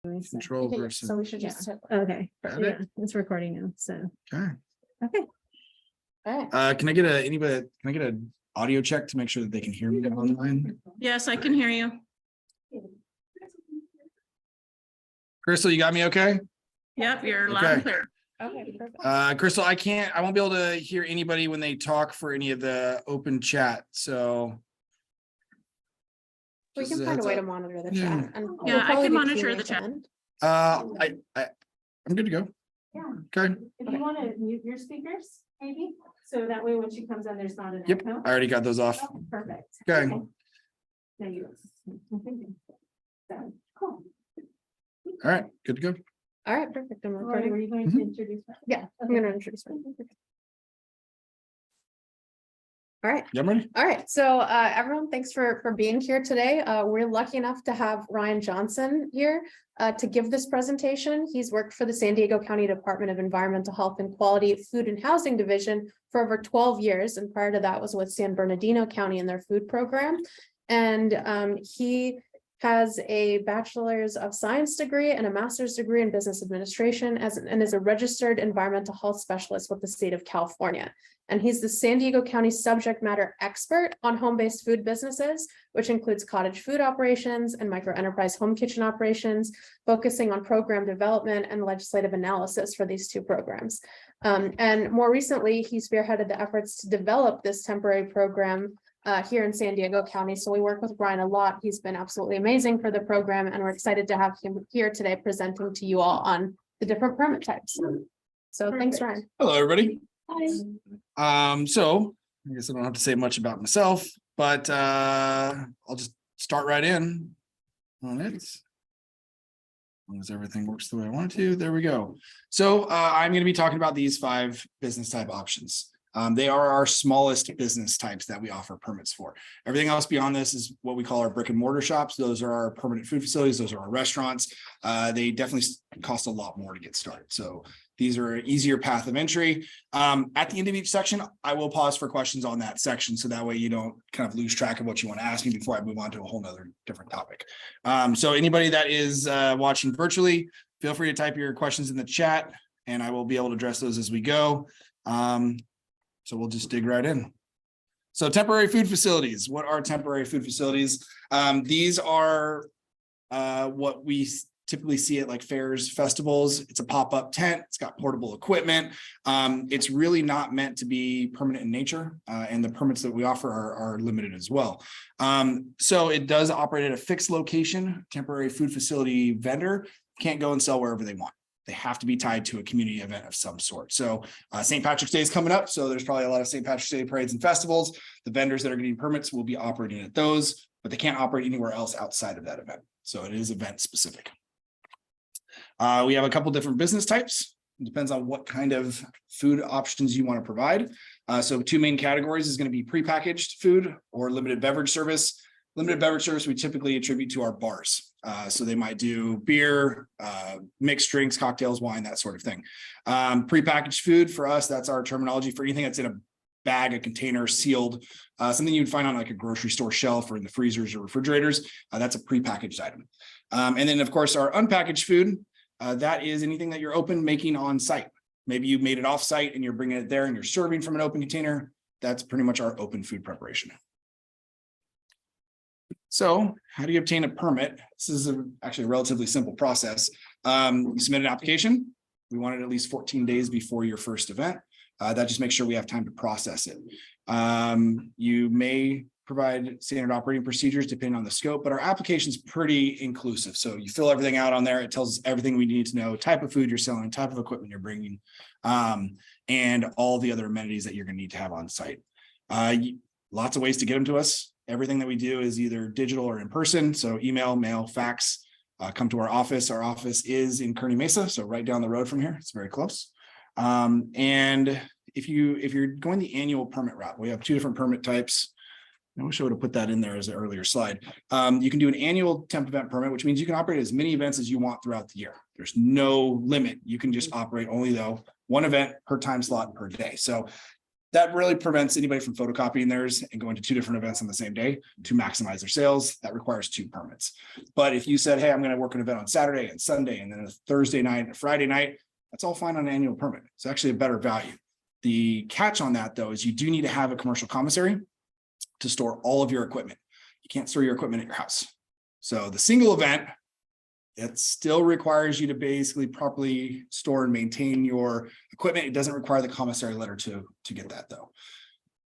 Control Okay, versus. so we should just hit- Okay, Got yeah, it? it's recording now, so, Okay. okay. all right. Can I get an audio check to make sure that they can hear me online? Yes, I can hear you. Crystal, you got me okay? Yep, you're loud Okay. and clear. Okay, perfect. Crystal, I won't be able to hear anybody when they talk for any of the open chat, so. We just can a find a heads way up. to monitor the Yeah. chat. and Yeah, we'll I probably can do monitor Q&A the at chat. end. I'm good to go. Yeah. Okay. If you want to mute your speakers, maybe, so that way when she comes in, there's not an Yep, echo. I already got those off. Oh, perfect. Okay. Now you. So, cool. All right, good to go. All right, perfect. I'm Lori, recording. were you going to introduce? her? Yeah, I'm gonna introduce myself. All right. Yeah, I'm ready. All right, so everyone, thanks for being here today. We're lucky enough to have Ryan Johnson here to give this presentation. He's worked for the San Diego County Department of Environmental Health and Quality Food and Housing Division for over 12 years, and prior to that was with San Bernardino County in their food program. And he has a bachelor's of science degree and a master's degree in business administration and is a registered environmental health specialist with the state of California. And he's the San Diego County subject matter expert on home-based food businesses, which includes cottage food operations and microenterprise home kitchen operations, focusing on program development and legislative analysis for these two programs. And more recently, he spearheaded the efforts to develop this temporary program here in San Diego County. So we work with Brian a lot. He's been absolutely amazing for the program, and we're excited to have him here today presenting to you all on the different permit types. So thanks, Ryan. Hello, everybody. Hi. So I guess I don't have to say much about myself, but I'll just start right in on it. As long as everything works the way I want it to, there we go. So I'm going to be talking about these 5 business type options. They are our smallest business types that we offer permits for. Everything else beyond this is what we call our brick and mortar shops. Those are our permanent food facilities. Those are our restaurants. They definitely cost a lot more to get started. So these are an easier path of entry. At the end of each section, I will pause for questions on that section. So that way you don't kind of lose track of what you want to ask me before I move on to a whole nother different topic. So anybody that is watching virtually, feel free to type your questions in the chat and I will be able to address those as we go. So we'll just dig right in. So temporary food facilities. What are temporary food facilities? These are what we typically see at like fairs, festivals. It's a pop-up tent. It's got portable equipment. It's really not meant to be permanent in nature, and the permits that we offer are limited as well. So it does operate at a fixed location. Temporary food facility vendor can't go and sell wherever they want. They have to be tied to a community event of some sort. So St. Patrick's Day is coming up. So there's probably a lot of St. Patrick's Day parades and festivals. The vendors that are getting permits will be operating at those, but they can't operate anywhere else outside of that event. So it is event specific. We have a couple different business types. It depends on what kind of food options you want to provide. So 2 main categories is going to be prepackaged food or limited beverage service. Limited beverage service we typically attribute to our bars. So they might do beer, mixed drinks, cocktails, wine, that sort of thing. Prepackaged food for us, that's our terminology for anything that's in a bag, a container, sealed, something you'd find on like a grocery store shelf or in the freezers or refrigerators. That's a prepackaged item. And then of course our unpackaged food, that is anything that you're open making on site. Maybe you made it off site and you're bringing it there and you're serving from an open container. That's pretty much our open food preparation. So how do you obtain a permit? This is actually a relatively simple process. You submit an application. We want it at least 14 days before your first event. That just makes sure we have time to process it. You may provide standard operating procedures depending on the scope, but our application is pretty inclusive. So you fill everything out on there. It tells us everything we need to know, type of food you're selling, type of equipment you're bringing, and all the other amenities that you're going to need to have on site. Lots of ways to get them to us. Everything that we do is either digital or in person. So email, mail, fax, come to our office. Our office is in Kearney Mesa, so right down the road from here. It's very close. And if you're going the annual permit route, we have 2 different permit types. I wish I would have put that in there as an earlier slide. You can do an annual temp event permit, which means you can operate as many events as you want throughout the year. There's no limit. You can just operate only though 1 event per time slot per day. So That really prevents anybody from photocopying theirs and going to 2 different events on the same day to maximize their sales. That requires 2 permits. But if you said, hey, I'm going to work an event on Saturday and Sunday, and then a Thursday night and a Friday night, that's all fine on an annual permit. It's actually a better value. The catch on that, though, is you do need to have a commercial commissary to store all of your equipment. You can't store your equipment at your house. So the single event, it still requires you to basically properly store and maintain your equipment. It doesn't require the commissary letter to get that, though.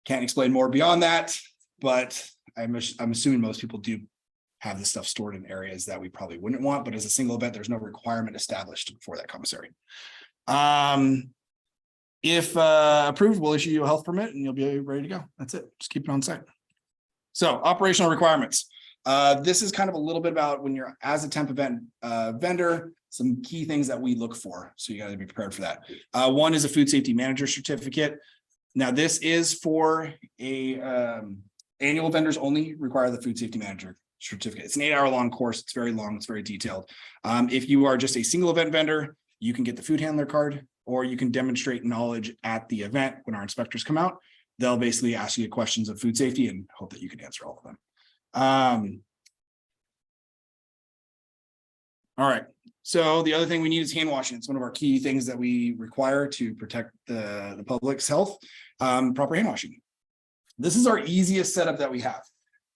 Can't explain more beyond that, but I'm assuming most people do have this stuff stored in areas that we probably wouldn't want, but as a single event, there's no requirement established for that commissary. If approved, we'll issue you a health permit and you'll be ready to go. That's it. Just keep it on site. So operational requirements. This is kind of a little bit about when you're as a temp event vendor, some key things that we look for. So you got to be prepared for that. One is a food safety manager certificate. Now this is for a annual vendors only require the food safety manager certificate. It's an 8-hour long course. It's very long. It's very detailed. If you are just a single event vendor, you can get the food handler card, or you can demonstrate knowledge at the event when our inspectors come out. They'll basically ask you questions of food safety and hope that you can answer all of them. All right. So the other thing we need is hand washing. It's one of our key things that we require to protect the public's health. Proper hand washing. This is our easiest setup that we have.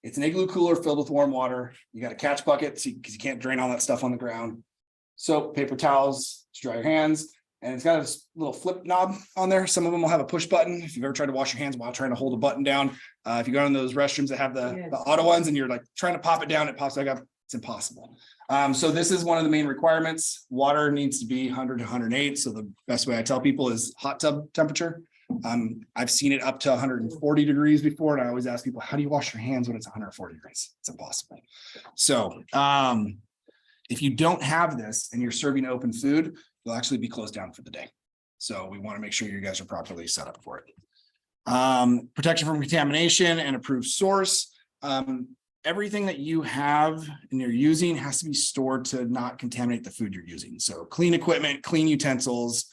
It's an igloo cooler filled with warm water. You got a catch bucket because you can't drain all that stuff on the ground. Soap, paper towels to dry your hands. And it's got a little flip knob on there. Some of them will have a push button. If you've ever tried to wash your hands while trying to hold a button down, if you go in those restrooms that have the auto ones and you're like trying to pop it down, it pops back up. It's impossible. So this is one of the main requirements. Water needs to be 100 to 108. So the best way I tell people is hot tub temperature. I've seen it up to 140 degrees before. And I always ask people, how do you wash your hands when it's 140 degrees? It's impossible. So if you don't have this and you're serving open food, you'll actually be closed down for the day. So we want to make sure you guys are properly set up for it. Protection from contamination and approved source. Everything that you have and you're using has to be stored to not contaminate the food you're using. So clean equipment, clean utensils.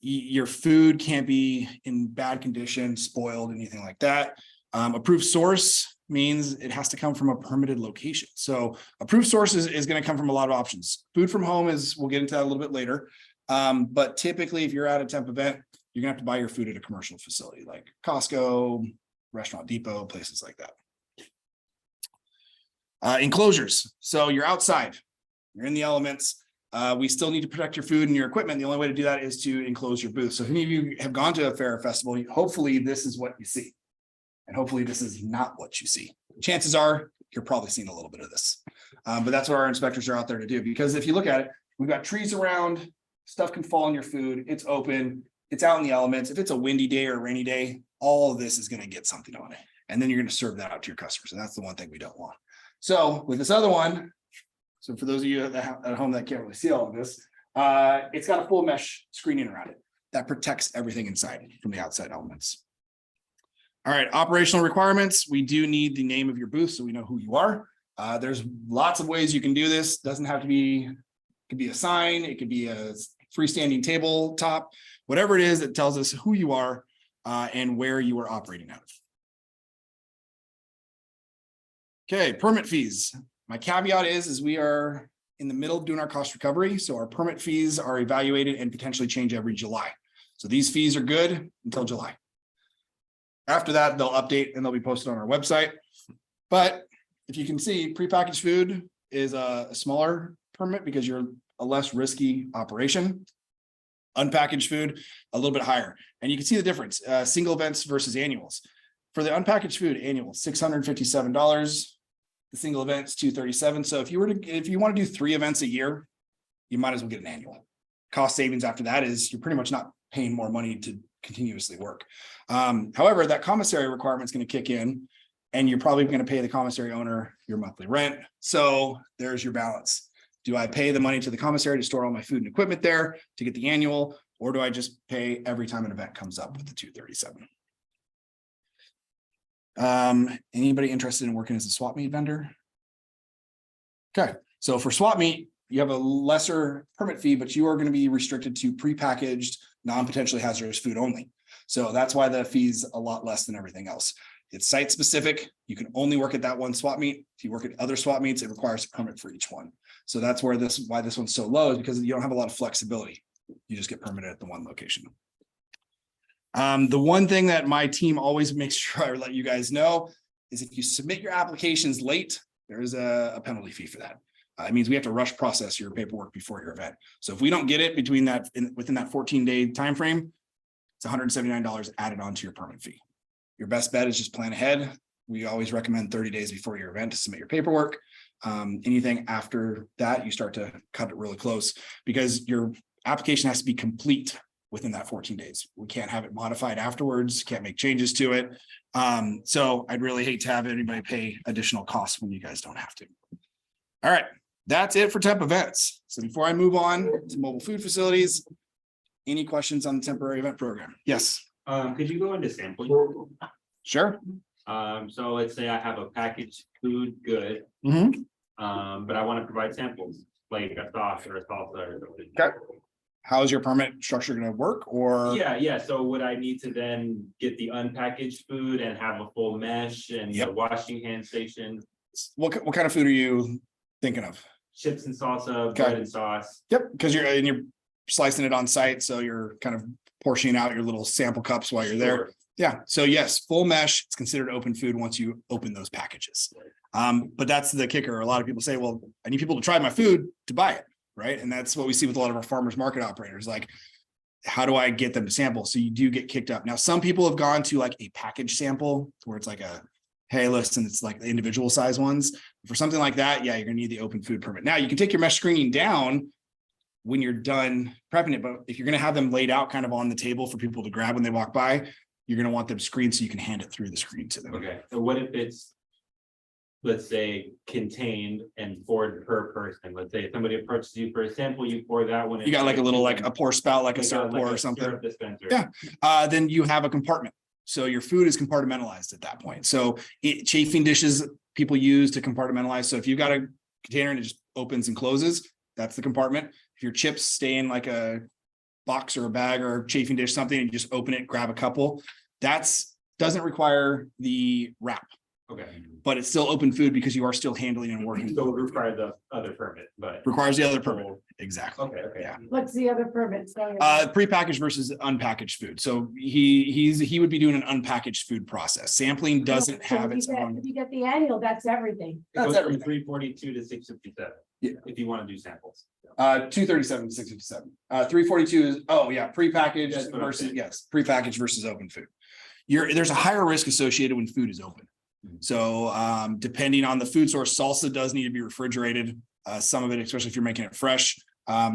Your food can't be in bad condition, spoiled, anything like that. Approved source means it has to come from a permitted location. So approved source is going to come from a lot of options. Food from home is, we'll get into that a little bit later. But typically if you're at a temp event, you're gonna have to buy your food at a commercial facility like Costco, Restaurant Depot, places like that. Enclosures. So you're outside, you're in the elements. We still need to protect your food and your equipment. The only way to do that is to enclose your booth. So if any of you have gone to a fair or festival, hopefully this is what you see. And hopefully this is not what you see. Chances are you're probably seeing a little bit of this. But that's what our inspectors are out there to do. Because if you look at it, we've got trees around, stuff can fall on your food, it's open, it's out in the elements. If it's a windy day or a rainy day, all of this is going to get something on it. And then you're going to serve that out to your customers. And that's the one thing we don't want. So with this other one, so for those of you at home that can't really see all of this, it's got a full mesh screening around it that protects everything inside from the outside elements. All right, operational requirements. We do need the name of your booth so we know who you are. There's lots of ways you can do this. Doesn't have to be, it could be a sign, it could be a freestanding tabletop, whatever it is that tells us who you are and where you are operating out of. Okay, permit fees. My caveat is we are in the middle of doing our cost recovery. So our permit fees are evaluated and potentially change every July. So these fees are good until July. After that, they'll update and they'll be posted on our website. But if you can see, prepackaged food is a smaller permit because you're a less risky operation. Unpackaged food, a little bit higher. And you can see the difference, single events versus annuals. For the unpackaged food, annual, $657. The single events, $237. So if you want to do 3 events a year, you might as well get an annual. Cost savings after that is you're pretty much not paying more money to continuously work. However, that commissary requirement is going to kick in and you're probably going to pay the commissary owner your monthly rent. So there's your balance. Do I pay the money to the commissary to store all my food and equipment there to get the annual, or do I just pay every time an event comes up with the $237? Anybody interested in working as a swap meet vendor? Okay, so for swap meet, you have a lesser permit fee, but you are going to be restricted to prepackaged, non-potentially hazardous food only. So that's why the fee's a lot less than everything else. It's site specific. You can only work at that one swap meet. If you work at other swap meets, it requires a permit for each one. So that's why this one's so low, is because you don't have a lot of flexibility. You just get permitted at the one location. The one thing that my team always makes sure I let you guys know is if you submit your applications late, there is a penalty fee for that. It means we have to rush process your paperwork before your event. So if we don't get it within that 14-day time frame, it's $179 added onto your permit fee. Your best bet is just plan ahead. We always recommend 30 days before your event to submit your paperwork. Anything after that, you start to cut it really close, because your application has to be complete within that 14 days. We can't have it modified afterwards, can't make changes to it. So I'd really hate to have anybody pay additional costs when you guys don't have to. All right, that's it for temp events. So before I move on to mobile food facilities, any questions on the temporary event program? Yes. Could you go into sampling? Sure. So let's say I have a packaged food good, Mhm. but I want to provide samples, like a sauce or a salsa or something. Okay. How is your permit structure going to work? Or Yeah. So would I need to then get the unpackaged food and have a full mesh and Yep. the washing hand station, what kind of food are you thinking of? chips and salsa, Okay. bread and sauce? Yep, because you're slicing it on site, so you're kind of portioning out your little sample cups while you're there. Sure. Yeah, so yes, full mesh, it's considered open food once you open those packages. But that's the kicker. A lot of people say, well, I need people to try my food to buy it, right? And that's what we see with a lot of our farmers market operators. Like, how do I get them to sample? So you do get kicked up. Now, some people have gone to like a package sample where it's like a, hey, listen, it's like the individual size ones. For something like that, yeah, you're gonna need the open food permit. Now you can take your mesh screening down when you're done prepping it, but if you're gonna have them laid out kind of on the table for people to grab when they walk by, you're gonna want them screened so you can hand it through the screen to them. Okay, so what if it's, let's say, contained and poured per person? Let's say somebody approaches you for a sample, you pour that one. You got like a little, like a pour spout, like a syrup pour or something. syrup dispenser. Yeah. Then you have a compartment. So your food is compartmentalized at that point. So chafing dishes people use to compartmentalize. So if you've got a container and it just opens and closes, that's the compartment. If your chips stay in like a box or a bag or a chafing dish, something, and you just open it, grab a couple, doesn't require the wrap, Okay, but it's still open food because you are still handling and working. so it would require the other permit, but. Requires the other permit. Exactly. Okay. Yeah. What's the other permit? Sorry. Prepackaged versus unpackaged food. So he would be doing an unpackaged food process. Sampling doesn't have its own. If you get the annual, that's everything. It goes That's from everything. 342 to 657. Yeah. If you want to do samples. 237 to 657. 342 is, prepackaged That's what I'm versus, saying. yes, prepackaged versus open food. There's a higher risk associated when food is open. So depending on the food source, salsa does need to be refrigerated. Some of it, especially if you're making it fresh.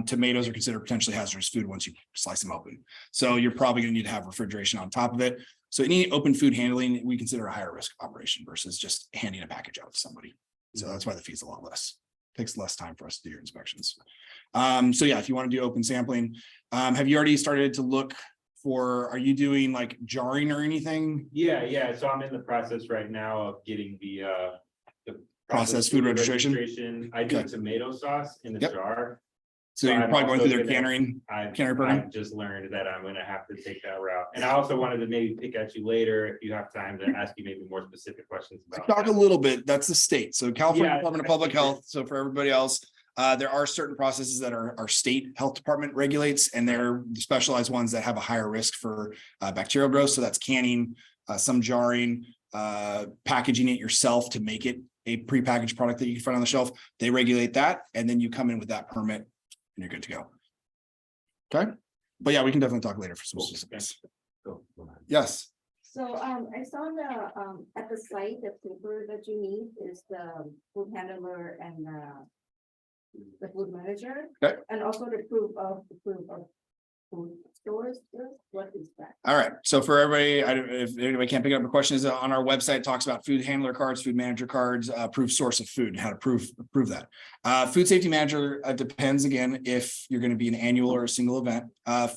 Tomatoes are considered potentially hazardous food once you slice them open. So you're probably going to need to have refrigeration on top of it. So any open food handling, we consider a higher risk operation versus just handing a package out to somebody. So that's why the fee is a lot less. Takes less time for us to do your inspections. So yeah, if you want to do open sampling, have you already started to look for, are you doing like jarring or anything? Yeah. So I'm in the process right now of getting the Processed food registration? I do Okay. tomato sauce in a Yep. jar. So you're I'm probably going also through their gonna- catering. I've Canner program? I've just learned that I'm gonna have to take that route. And I also wanted to maybe pick at you later if you have time to ask you maybe more specific questions about. Talk a that. little bit, that's the state. So California Yeah, Department of I Public figured. Health. So for everybody else, there are certain processes that our state health department regulates, and they're specialized ones that have a higher risk for bacterial growth. So that's canning, some jarring, packaging it yourself to make it a prepackaged product that you can find on the shelf. They regulate that, and then you come in with that permit and you're good to go. Okay, but yeah, we can definitely talk later for some specifics. Cool. Yes, So I saw at the site, the paper that you need is the food handler and the food manager. Okay. And also the proof of food stores. What is that? all right. So for everybody, if anybody can't pick up the questions on our website, it talks about food handler cards, food manager cards, approved source of food, and how to prove that. Food safety manager depends again if you're going to be an annual or a single event.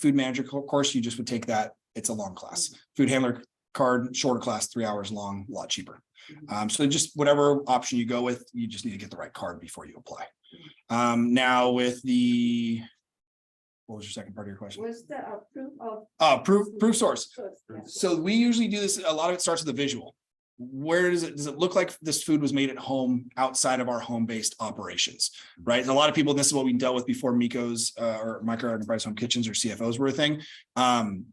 Food manager course, you just would take that. It's a long class. Food handler card, shorter class, 3 hours long, a lot cheaper. So just whatever option you go with, you just need to get the right card before you apply. Now with the What was your second part of your question? Was the proof of? Proof source. Yeah. So we usually do this, a lot of it starts with a visual. Where does it look like this food was made at home outside of our home-based operations, right? And a lot of people, this is what we dealt with before MEHKO's or Microenterprise home kitchens or CFOs were a thing.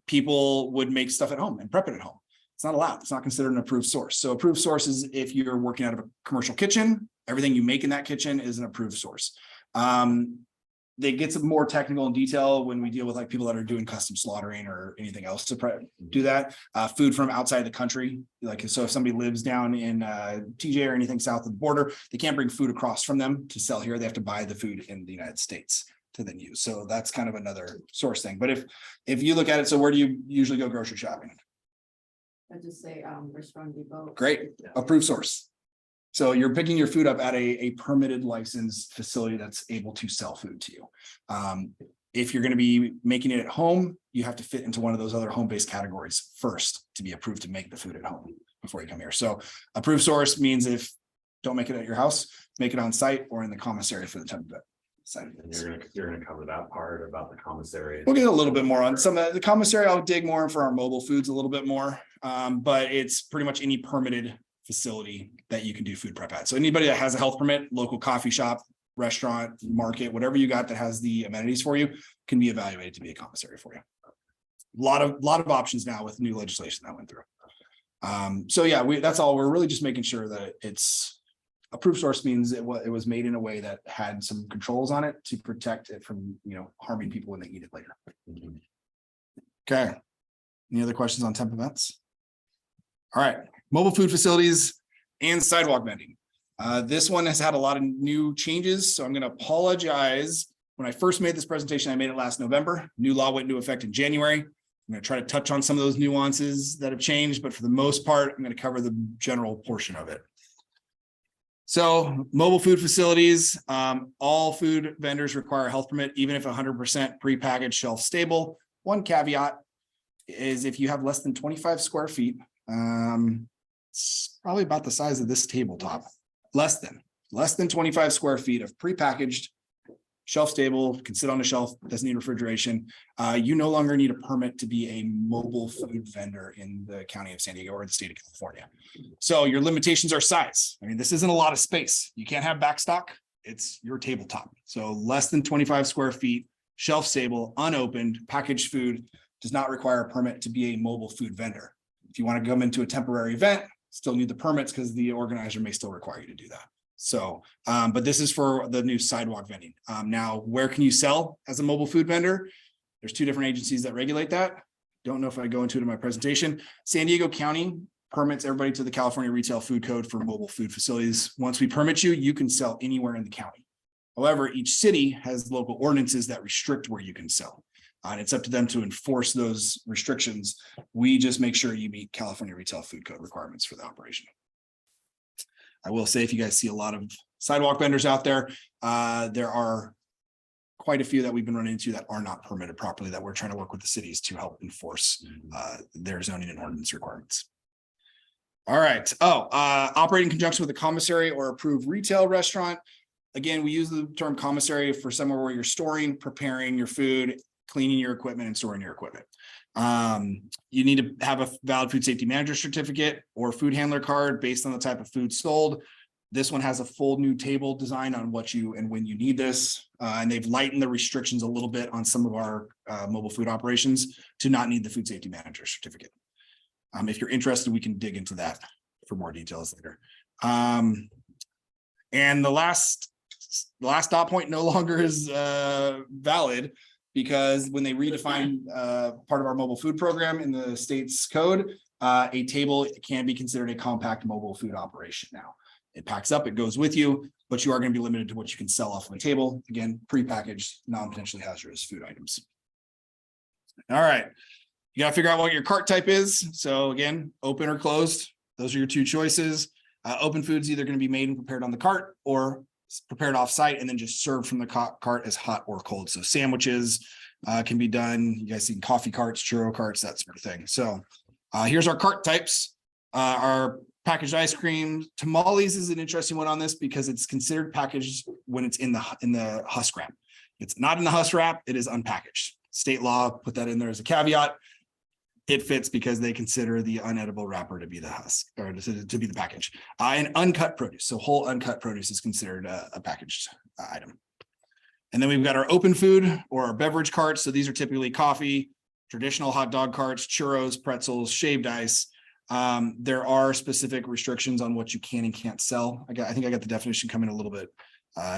People would make stuff at home and prep it at home. It's not allowed. It's not considered an approved source. So approved source is if you're working out of a commercial kitchen, everything you make in that kitchen is an approved source. They get some more technical in detail when we deal with like people that are doing custom slaughtering or anything else to do that. Food from outside the country, like so if somebody lives down in TJ or anything south of the border, they can't bring food across from them to sell here. They have to buy the food in the United States to then use. So that's kind of another source thing. But if you look at it, so where do you usually go grocery shopping? I just say Restaurant Depot. Great, approved source. So you're picking your food up at a permitted licensed facility that's able to sell food to you. If you're going to be making it at home, you have to fit into one of those other home-based categories first to be approved to make the food at home before you come here. So approved source means if don't make it at your house, make it on site or in the commissary for the temp side. And you're gonna cover that part about the commissary. We'll get a little bit more on some of the commissary. I'll dig more for our mobile foods a little bit more. But it's pretty much any permitted facility that you can do food prep at. So anybody that has a health permit, local coffee shop, restaurant, market, whatever you got that has the amenities for you can be evaluated to be a commissary for you. A lot of options now with new legislation that went through. So yeah, that's all. We're really just making sure that it's approved source means it was made in a way that had some controls on it to protect it from, harming people when they eat it later. Okay. Any other questions on temp events? All right, mobile food facilities and sidewalk vending. This one has had a lot of new changes, so I'm going to apologize. When I first made this presentation, I made it last November. New law went into effect in January. I'm going to try to touch on some of those nuances that have changed, but for the most part, I'm going to cover the general portion of it. So mobile food facilities, all food vendors require a health permit, even if 100% prepackaged shelf stable. One caveat is if you have less than 25 square feet, it's probably about the size of this tabletop, less than 25 square feet of prepackaged shelf stable, can sit on a shelf, doesn't need refrigeration. You no longer need a permit to be a mobile food vendor in the county of San Diego or the state of California. So your limitations are size. I mean, this isn't a lot of space. You can't have backstock. It's your tabletop. So less than 25 square feet, shelf stable, unopened, packaged food does not require a permit to be a mobile food vendor. If you want to come into a temporary event, still need the permits because the organizer may still require you to do that. So, but this is for the new sidewalk vending. Now, where can you sell as a mobile food vendor? There's two different agencies that regulate that. Don't know if I go into it in my presentation. San Diego County permits everybody to the California Retail Food Code for mobile food facilities. Once we permit you, you can sell anywhere in the county. However, each city has local ordinances that restrict where you can sell. And it's up to them to enforce those restrictions. We just make sure you meet California Retail Food Code requirements for the operation. I will say, if you guys see a lot of sidewalk vendors out there, there are quite a few that we've been running into that are not permitted properly, that we're trying to work with the cities to help enforce their zoning and ordinance requirements. All right. Operate in conjunction with a commissary or approved retail restaurant. Again, we use the term commissary for somewhere where you're storing, preparing your food, cleaning your equipment, and storing your equipment. You need to have a valid food safety manager certificate or food handler card based on the type of food sold. This one has a full new table design on what you and when you need this. And they've lightened the restrictions a little bit on some of our mobile food operations to not need the food safety manager certificate. If you're interested, we can dig into that for more details later. And the last dot point no longer is valid, because when they redefine part of our mobile food program in the state's code, a table can be considered a compact mobile food operation now. It packs up, it goes with you, but you are going to be limited to what you can sell off of a table. Again, prepackaged, non-potentially hazardous food items. All right, you got to figure out what your cart type is. So again, open or closed, those are your two choices. Open food's either going to be made and prepared on the cart or prepared off-site and then just served from the cart as hot or cold. So sandwiches can be done. You guys seen coffee carts, churro carts, that sort of thing. So here's our cart types. Our packaged ice cream. Tamales is an interesting one on this because it's considered packaged when it's in the husk wrap. It's not in the husk wrap, it is unpackaged. State law put that in there as a caveat. It fits because they consider the unedible wrapper to be the husk or to be the package. And uncut produce. So whole uncut produce is considered a packaged item. And then we've got our open food or our beverage carts. So these are typically coffee, traditional hot dog carts, churros, pretzels, shaved ice. There are specific restrictions on what you can and can't sell. I think I got the definition coming a little bit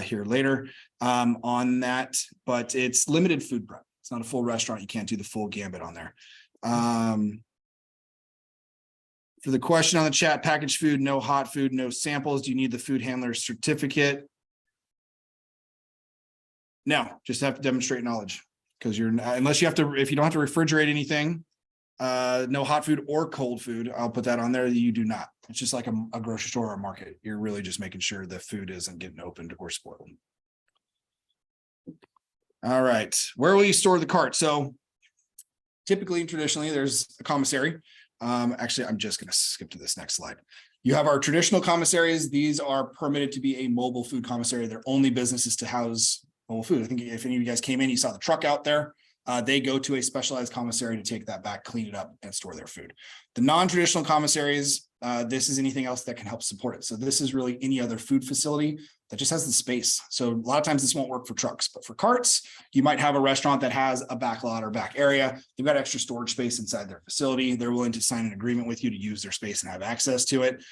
here later on that, but it's limited food prep. It's not a full restaurant. You can't do the full gambit on there. For the question on the chat, packaged food, no hot food, no samples. Do you need the food handler certificate? No, just have to demonstrate knowledge because unless you have to, if you don't have to refrigerate anything, no hot food or cold food, I'll put that on there. You do not. It's just like a grocery store or a market. You're really just making sure the food isn't getting opened or spoiled. All right, where will you store the cart? So typically, traditionally, there's a commissary. Actually, I'm just going to skip to this next slide. You have our traditional commissaries. These are permitted to be a mobile food commissary. Their only business is to house mobile food. I think if any of you guys came in, you saw the truck out there. They go to a specialized commissary to take that back, clean it up, and store their food. The non-traditional commissaries, this is anything else that can help support it. So this is really any other food facility that just has the space. So a lot of times this won't work for trucks, but for carts, you might have a restaurant that has a back lot or back area. They've got extra storage space inside their facility. They're willing to sign an agreement with you to use their space and have access to it.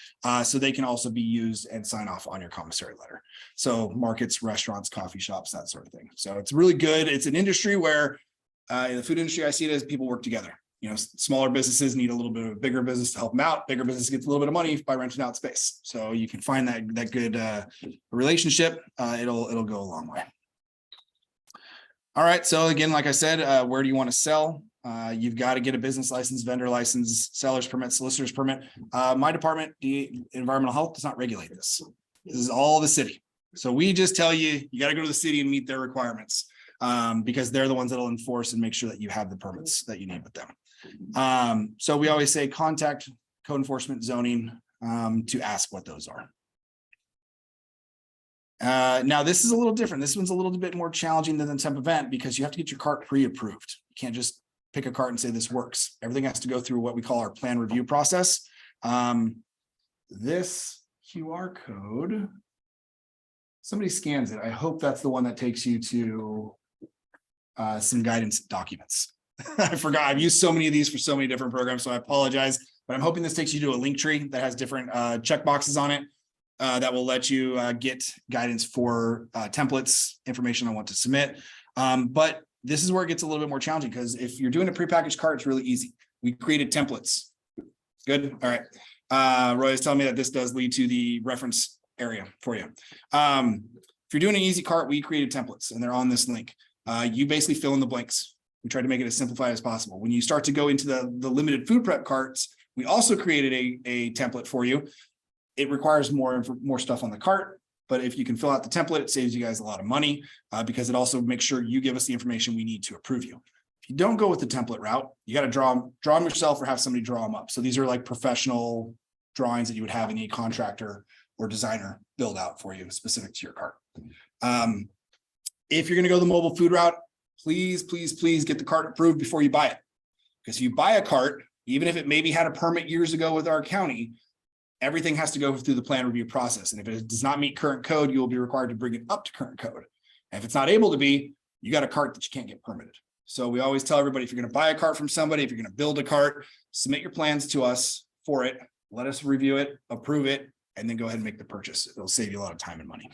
So they can also be used and sign off on your commissary letter. So markets, restaurants, coffee shops, that sort of thing. So it's really good. It's an industry where in the food industry, I see it as people work together. You know, smaller businesses need a little bit of a bigger business to help them out. Bigger business gets a little bit of money by renting out space. So you can find that good relationship. It'll go a long way. All right. So again, like I said, where do you want to sell? You've got to get a business license, vendor license, seller's permit, solicitor's permit. My department, the environmental health, does not regulate this. This is all the city. So we just tell you, you got to go to the city and meet their requirements. Because they're the ones that'll enforce and make sure that you have the permits that you need with them. So we always say contact code enforcement zoning to ask what those are. Now this is a little different. This one's a little bit more challenging than the temp event because you have to get your cart pre-approved. You can't just pick a cart and say this works. Everything has to go through what we call our plan review process. This QR code, somebody scans it. I hope that's the one that takes you to some guidance documents. I forgot. I've used so many of these for so many different programs, so I apologize. But I'm hoping this takes you to a link tree that has different check boxes on it that will let you get guidance for templates, information on what to submit. But this is where it gets a little bit more challenging because if you're doing a prepackaged cart, it's really easy. We created templates. Good. All right. Roy is telling me that this does lead to the reference area for you. If you're doing an easy cart, we created templates and they're on this link. You basically fill in the blanks. We try to make it as simplified as possible. When you start to go into the limited food prep carts, we also created a template for you. It requires more stuff on the cart, but if you can fill out the template, it saves you guys a lot of money because it also makes sure you give us the information we need to approve you. If you don't go with the template route, you got to draw them yourself or have somebody draw them up. So these are like professional drawings that you would have any contractor or designer build out for you specific to your cart. If you're going to go the mobile food route, please get the cart approved before you buy it. Because if you buy a cart, even if it maybe had a permit years ago with our county, everything has to go through the plan review process. And if it does not meet current code, you will be required to bring it up to current code. And if it's not able to be, you got a cart that you can't get permitted. So we always tell everybody, if you're going to buy a cart from somebody, if you're going to build a cart, submit your plans to us for it. Let us review it, approve it, and then go ahead and make the purchase. It'll save you a lot of time and money.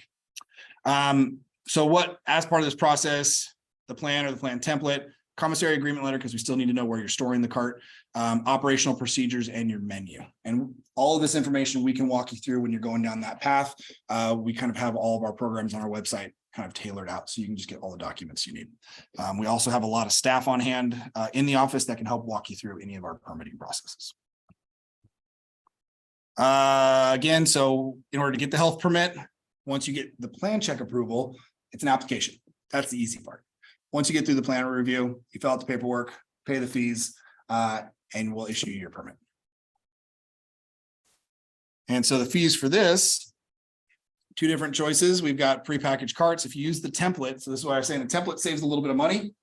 So what, as part of this process, the plan or the plan template, commissary agreement letter, because we still need to know where you're storing the cart, operational procedures, and your menu. And all of this information we can walk you through when you're going down that path. We kind of have all of our programs on our website kind of tailored out so you can just get all the documents you need. We also have a lot of staff on hand in the office that can help walk you through any of our permitting processes. Again, so in order to get the health permit, once you get the plan check approval, it's an application. That's the easy part. Once you get through the plan review, you fill out the paperwork, pay the fees, and we'll issue you your permit. And so the fees for this, two different choices. We've got prepackaged carts. If you use the template, so this is why I was saying the template saves a little bit of money,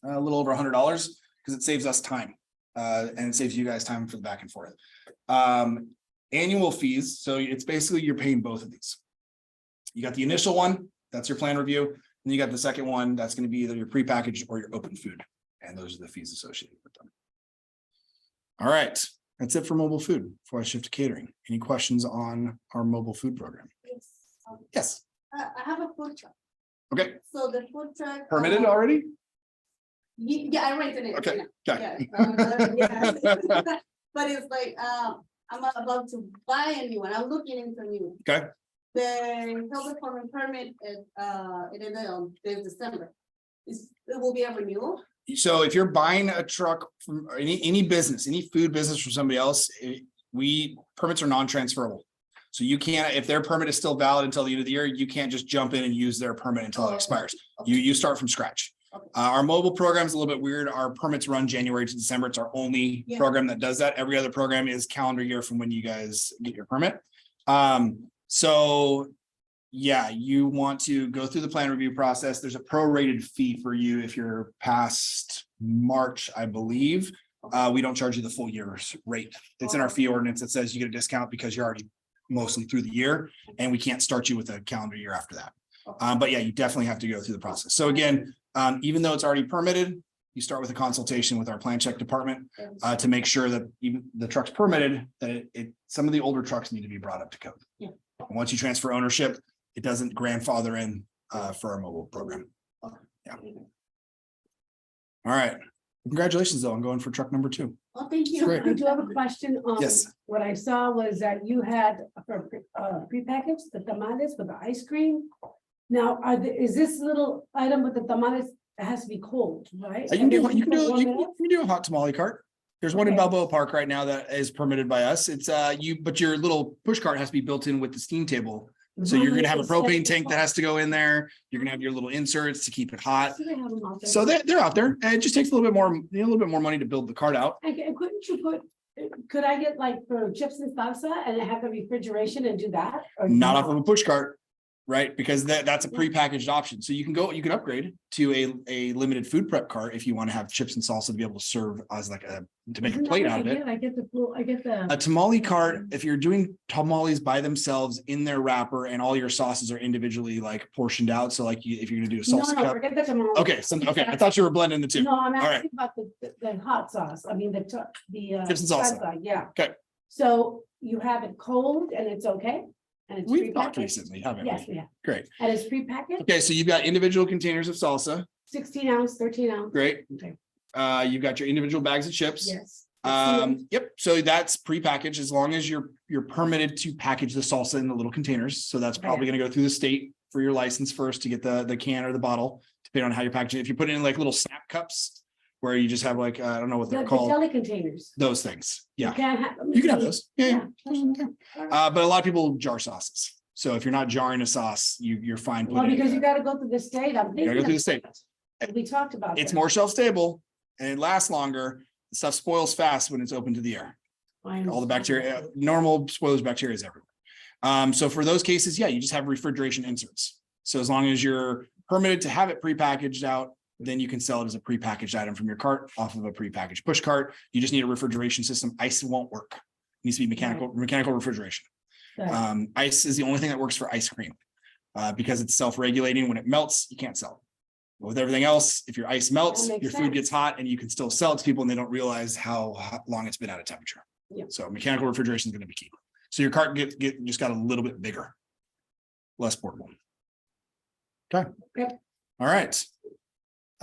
a little over $100, because it saves us time. And it saves you guys time for the back and forth. Annual fees. So it's basically you're paying both of these. You got the initial one, that's your plan review. And you got the second one, that's going to be either your prepackaged or your open food. And those are the fees associated with them. All right, that's it for mobile food before I shift to catering. Any questions on our mobile food program? Yes. I have a food truck. Okay, So the food truck. permitted already? Yeah, I rented it. Okay, okay. Yeah. But it's like, I'm about to buy a new one. I'm looking into new. Okay. The health department permit, it ended on this December. It will be a renewal. So if you're buying a truck from any business, any food business from somebody else, permits are non-transferable. So you can't, if their permit is still valid until the end of the year, you can't just jump in and use their permit until it expires. You start from scratch. Our mobile program is a little bit weird. Our permits run January to December. It's our only program that does that. Every other program is calendar year from when you guys get your permit. So yeah, you want to go through the plan review process. There's a prorated fee for you if you're past March, I believe. We don't charge you the full year's rate. It's in our fee ordinance that says you get a discount because you're already mostly through the year, and we can't start you with a calendar year after that. But yeah, you definitely have to go through the process. So again, even though it's already permitted, you start with a consultation with our plan check department to make sure that even the truck's permitted, that some of the older trucks need to be brought up to code. Yeah. Once you transfer ownership, it doesn't grandfather in for our mobile program. Yeah. All right. Congratulations though on going for truck number 2. Oh, thank you. Great. I do have a question. Yes. What I saw was that you had for prepackaged the tamales with the ice cream. Now, is this little item with the tamales, it has to be cold, right? You can do a hot tamale cart. There's one in Balboa Park right now that is permitted by us. It's but your little push cart has to be built in with the steam table. So you're gonna have a propane tank that has to go in there. You're gonna have your little inserts to keep it hot. So they're out there, and it just takes a little bit more money to build the cart out. And couldn't you could I get like for chips and salsa and have the refrigeration and do that? Or Not off of a push cart, right? Because that's a prepackaged option. So you can upgrade to a limited food prep cart if you want to have chips and salsa to be able to serve as to make a plate out of it. I get the A tamale cart, if you're doing tamales by themselves in their wrapper and all your sauces are individually portioned out. So if you're gonna do a salsa cup. forget the tamale. Okay. I thought you were blending the two. No, I'm right. asking about the hot sauce. I mean, the Chips and salsa. Yeah. Okay. So you have it cold and it's okay? And it's We've talked prepackaged? recently, haven't Yes, we? we have. Great. And it's prepackaged, Okay, so you've got individual containers of salsa. 16 ounce, 13 ounce. Great. Okay. You've got your individual bags of chips. Yes. Yep. So that's prepackaged as long as you're permitted to package the salsa in the little containers. So that's probably going to go through the state for your license first to get the can or the bottle, depending on how you're packaging it. If you put it in little snap cups where you just have I don't know what they're The called. jelly containers. Those things. Yeah. You can't have. You can have those. Yeah. Yeah. But a lot of people jar sauces. So if you're not jarring a sauce, you're fine. Well, putting it because in you gotta go through the state. I'm You gotta thinking. go through the state. We talked about. It's that. more shelf stable and it lasts longer. The stuff spoils fast when it's open to the air. I All the understand. bacteria, normal spoilers, bacteria is everywhere. So for those cases, yeah, you just have refrigeration inserts. So as long as you're permitted to have it prepackaged out, then you can sell it as a prepackaged item from your cart off of a prepackaged push cart. You just need a refrigeration system. Ice won't work. It needs to be mechanical refrigeration. Right. Ice is the only thing that works for ice cream because it's self-regulating. When it melts, you can't sell it. But with everything else, if your ice melts, That makes your food sense. gets hot and you can still sell it to people and they don't realize how long it's been out of temperature. Yeah. So mechanical refrigeration is going to be key. So your cart just got a little bit bigger, less portable. Okay. Yep. All right.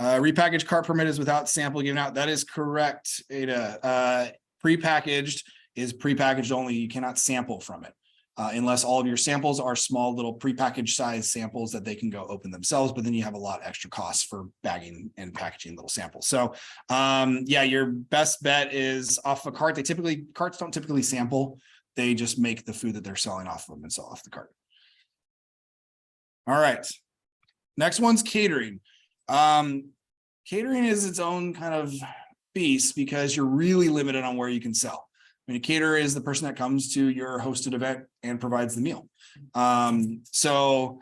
Repackaged cart permit is without sample given out. That is correct, Ada. Prepackaged is prepackaged only. You cannot sample from it. Unless all of your samples are small little prepackaged size samples that they can go open themselves, but then you have a lot extra costs for bagging and packaging little samples. So yeah, your best bet is off a cart. Carts don't typically sample. They just make the food that they're selling off of them and sell off the cart. All right. Next one's catering. Catering is its own kind of beast because you're really limited on where you can sell. I mean, a caterer is the person that comes to your hosted event and provides the meal. So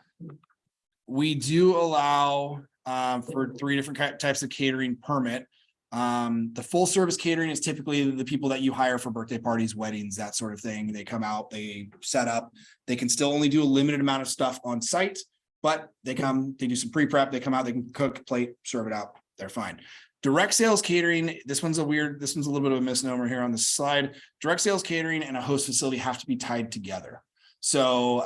we do allow for 3 different types of catering permit. The full service catering is typically the people that you hire for birthday parties, weddings, that sort of thing. They come out, they set up, they can still only do a limited amount of stuff on site, but they come, they do some pre-prep, they come out, they can cook, plate, serve it out, they're fine. Direct sales catering, this one's a little bit of a misnomer here on the slide. Direct sales catering and a host facility have to be tied together. So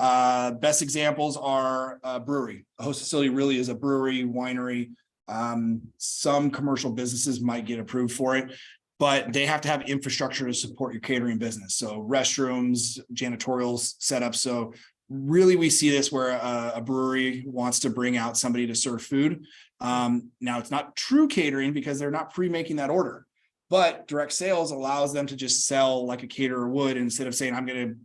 best examples are a brewery. A host facility really is a brewery, winery. Some commercial businesses might get approved for it, but they have to have infrastructure to support your catering business. So restrooms, janitorials set up. So really we see this where a brewery wants to bring out somebody to serve food. Now it's not true catering because they're not pre-making that order, but direct sales allows them to just sell like a caterer would. Instead of saying, I'm going to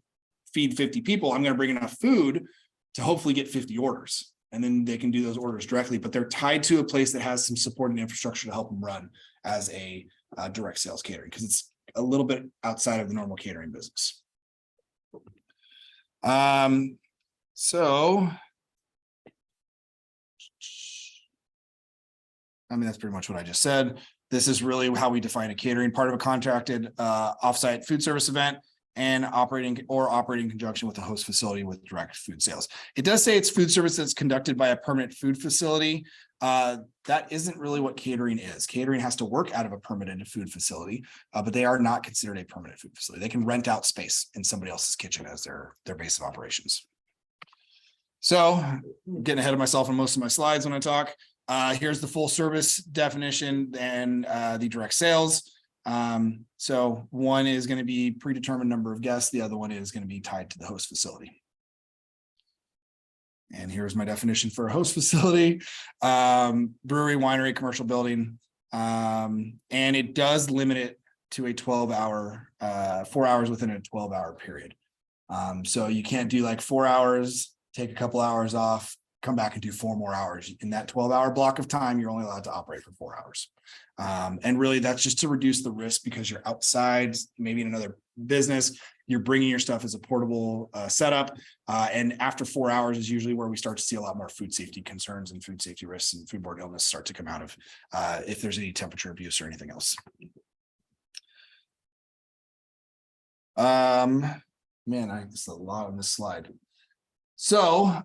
feed 50 people, I'm going to bring enough food to hopefully get 50 orders. And then they can do those orders directly, but they're tied to a place that has some support and infrastructure to help them run as a direct sales catering, because it's a little bit outside of the normal catering business. So I mean, that's pretty much what I just said. This is really how we define a catering, part of a contracted offsite food service event and operating in conjunction with the host facility with direct food sales. It does say it's food service that's conducted by a permanent food facility. That isn't really what catering is. Catering has to work out of a permanent food facility, but they are not considered a permanent food facility. They can rent out space in somebody else's kitchen as their base of operations. So I'm getting ahead of myself on most of my slides when I talk. Here's the full service definition and the direct sales. So one is going to be predetermined number of guests. The other one is going to be tied to the host facility. And here's my definition for a host facility, brewery, winery, commercial building. And it does limit it to a 12-hour, 4 hours within a 12-hour period. So you can't do like 4 hours, take a couple hours off, come back and do 4 more hours. In that 12-hour block of time, you're only allowed to operate for 4 hours. And really that's just to reduce the risk because you're outside, maybe in another business, you're bringing your stuff as a portable setup. And after 4 hours is usually where we start to see a lot more food safety concerns and food safety risks and foodborne illness start to come out of if there's any temperature abuse or anything else. Man, there's a lot on this slide. So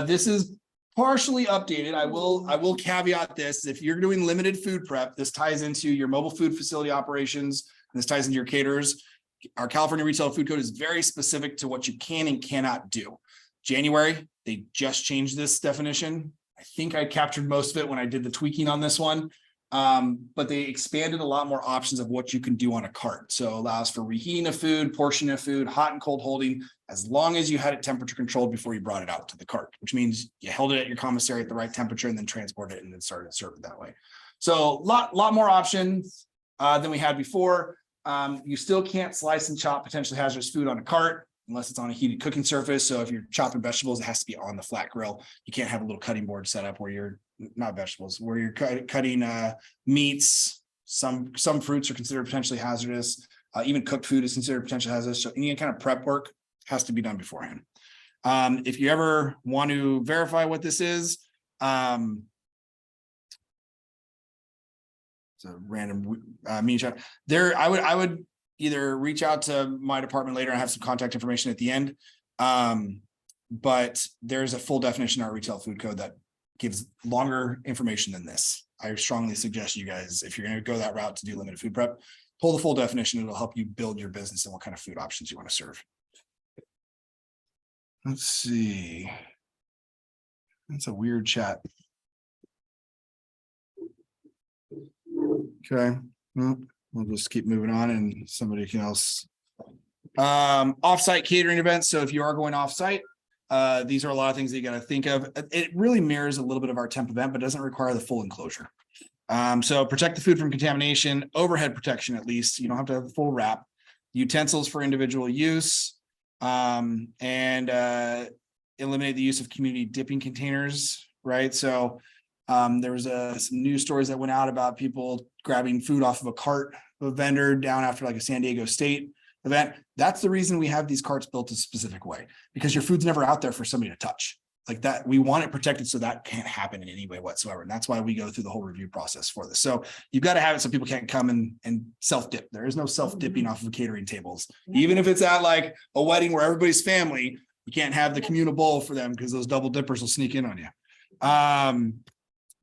this is partially updated. I will caveat this. If you're doing limited food prep, this ties into your mobile food facility operations, and this ties into your caterers. Our California Retail Food Code is very specific to what you can and cannot do. January, they just changed this definition. I think I captured most of it when I did the tweaking on this one. But they expanded a lot more options of what you can do on a cart. So allows for reheating of food, portion of food, hot and cold holding, as long as you had it temperature controlled before you brought it out to the cart, which means you held it at your commissary at the right temperature and then transported it and then started serving that way. So lot more options than we had before. You still can't slice and chop potentially hazardous food on a cart unless it's on a heated cooking surface. So if you're chopping vegetables, it has to be on the flat grill. You can't have a little cutting board set up where you're not vegetables, where you're cutting meats. Some fruits are considered potentially hazardous. Even cooked food is considered potentially hazardous. So any kind of prep work has to be done beforehand. If you ever want to verify what this is, it's a random mean shot there. I would either reach out to my department later and have some contact information at the end. But there's a full definition in our retail food code that gives longer information than this. I strongly suggest you guys, if you're going to go that route to do limited food prep, pull the full definition. It'll help you build your business and what kind of food options you want to serve. Let's see. That's a weird chat. Okay. Well, we'll just keep moving on and somebody else. Offsite catering events. So if you are going offsite, these are a lot of things that you got to think of. It really mirrors a little bit of our temp event, but doesn't require the full enclosure. So protect the food from contamination, overhead protection, at least. You don't have to have a full wrap. Utensils for individual use, and eliminate the use of community dipping containers, right? So there was some news stories that went out about people grabbing food off of a cart of a vendor down after like a San Diego State event. That's the reason we have these carts built a specific way, because your food's never out there for somebody to touch. Like that, we want it protected so that can't happen in any way whatsoever. And that's why we go through the whole review process for this. So you've got to have it so people can't come and self-dip. There is no self-dipping off of catering tables. Even if it's at like a wedding where everybody's family, you can't have the communal bowl for them because those double dippers will sneak in on you.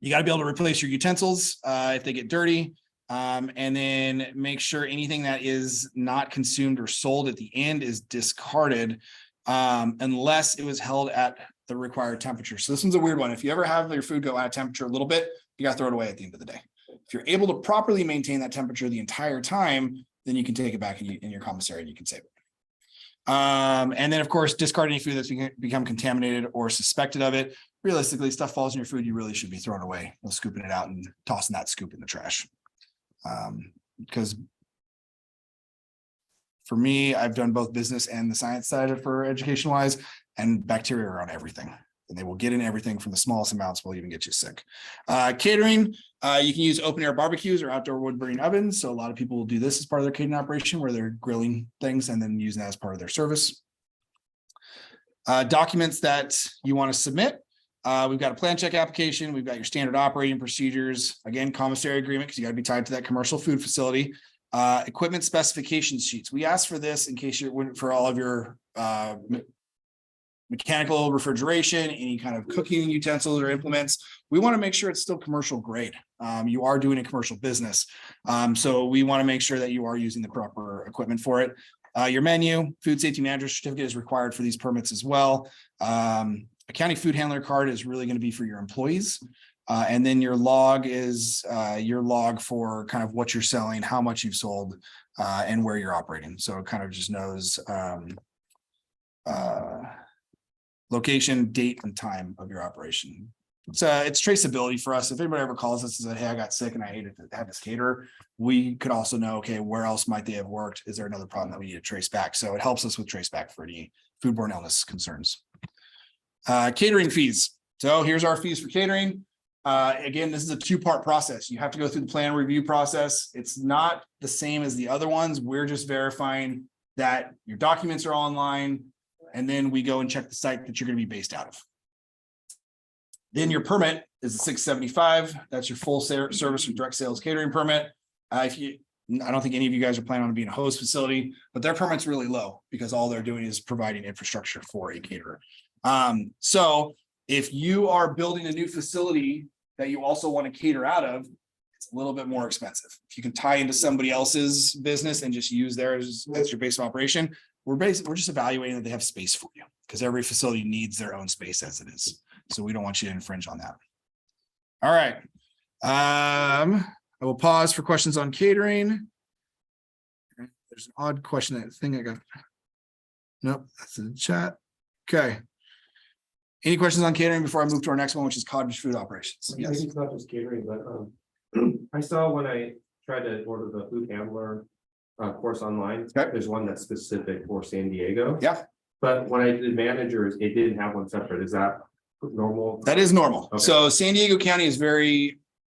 You got to be able to replace your utensils if they get dirty. And then make sure anything that is not consumed or sold at the end is discarded unless it was held at the required temperature. So this one's a weird one. If you ever have your food go out of temperature a little bit, you got to throw it away at the end of the day. If you're able to properly maintain that temperature the entire time, then you can take it back in your commissary and you can save it. And then of course, discard any food that's become contaminated or suspected of it. Realistically, stuff falls in your food, you really should be throwing away, scooping it out and tossing that scoop in the trash. Because for me, I've done both business and the science side for education wise, and bacteria are on everything. And they will get in everything from the smallest amounts will even get you sick. Catering, you can use open air barbecues or outdoor wood burning ovens. So a lot of people will do this as part of their catering operation where they're grilling things and then using that as part of their service. Documents that you want to submit. We've got a plan check application. We've got your standard operating procedures. Again, commissary agreement, because you got to be tied to that commercial food facility. Equipment specification sheets. We ask for this in case you're for all of your mechanical refrigeration, any kind of cooking utensils or implements. We want to make sure it's still commercial grade. You are doing a commercial business. So we want to make sure that you are using the proper equipment for it. Your menu, food safety manager certificate is required for these permits as well. A county food handler card is really going to be for your employees. And then your log is your log for kind of what you're selling, how much you've sold, and where you're operating. So it kind of just knows location, date, and time of your operation. It's traceability for us. If anybody ever calls us and says, hey, I got sick and I ate it at this caterer, we could also know, okay, where else might they have worked? Is there another problem that we need to trace back? So it helps us with trace back for any foodborne illness concerns. Catering fees. So here's our fees for catering. Again, this is a two-part process. You have to go through the plan review process. It's not the same as the other ones. We're just verifying that your documents are all online, and then we go and check the site that you're going to be based out of. Then your permit is a $675. That's your full service or direct sales catering permit. I don't think any of you guys are planning on being a host facility, but their permit's really low because all they're doing is providing infrastructure for a caterer. So if you are building a new facility that you also want to cater out of, it's a little bit more expensive. If you can tie into somebody else's business and just use theirs as your base of operation, we're just evaluating that they have space for you because every facility needs their own space as it is. So we don't want you to infringe on that. All right. I will pause for questions on catering. There's an odd question. That thing I got. Nope, that's in the chat. Okay. Any questions on catering before I move to our next one, which is cottage food operations? Yes. Maybe it's not just catering, but I saw when I tried to order the food handler course online, Okay. there's one that's specific for San Diego. Yeah. But when I did managers, it didn't have one separate. Is that normal? That is normal. Okay. So San Diego County is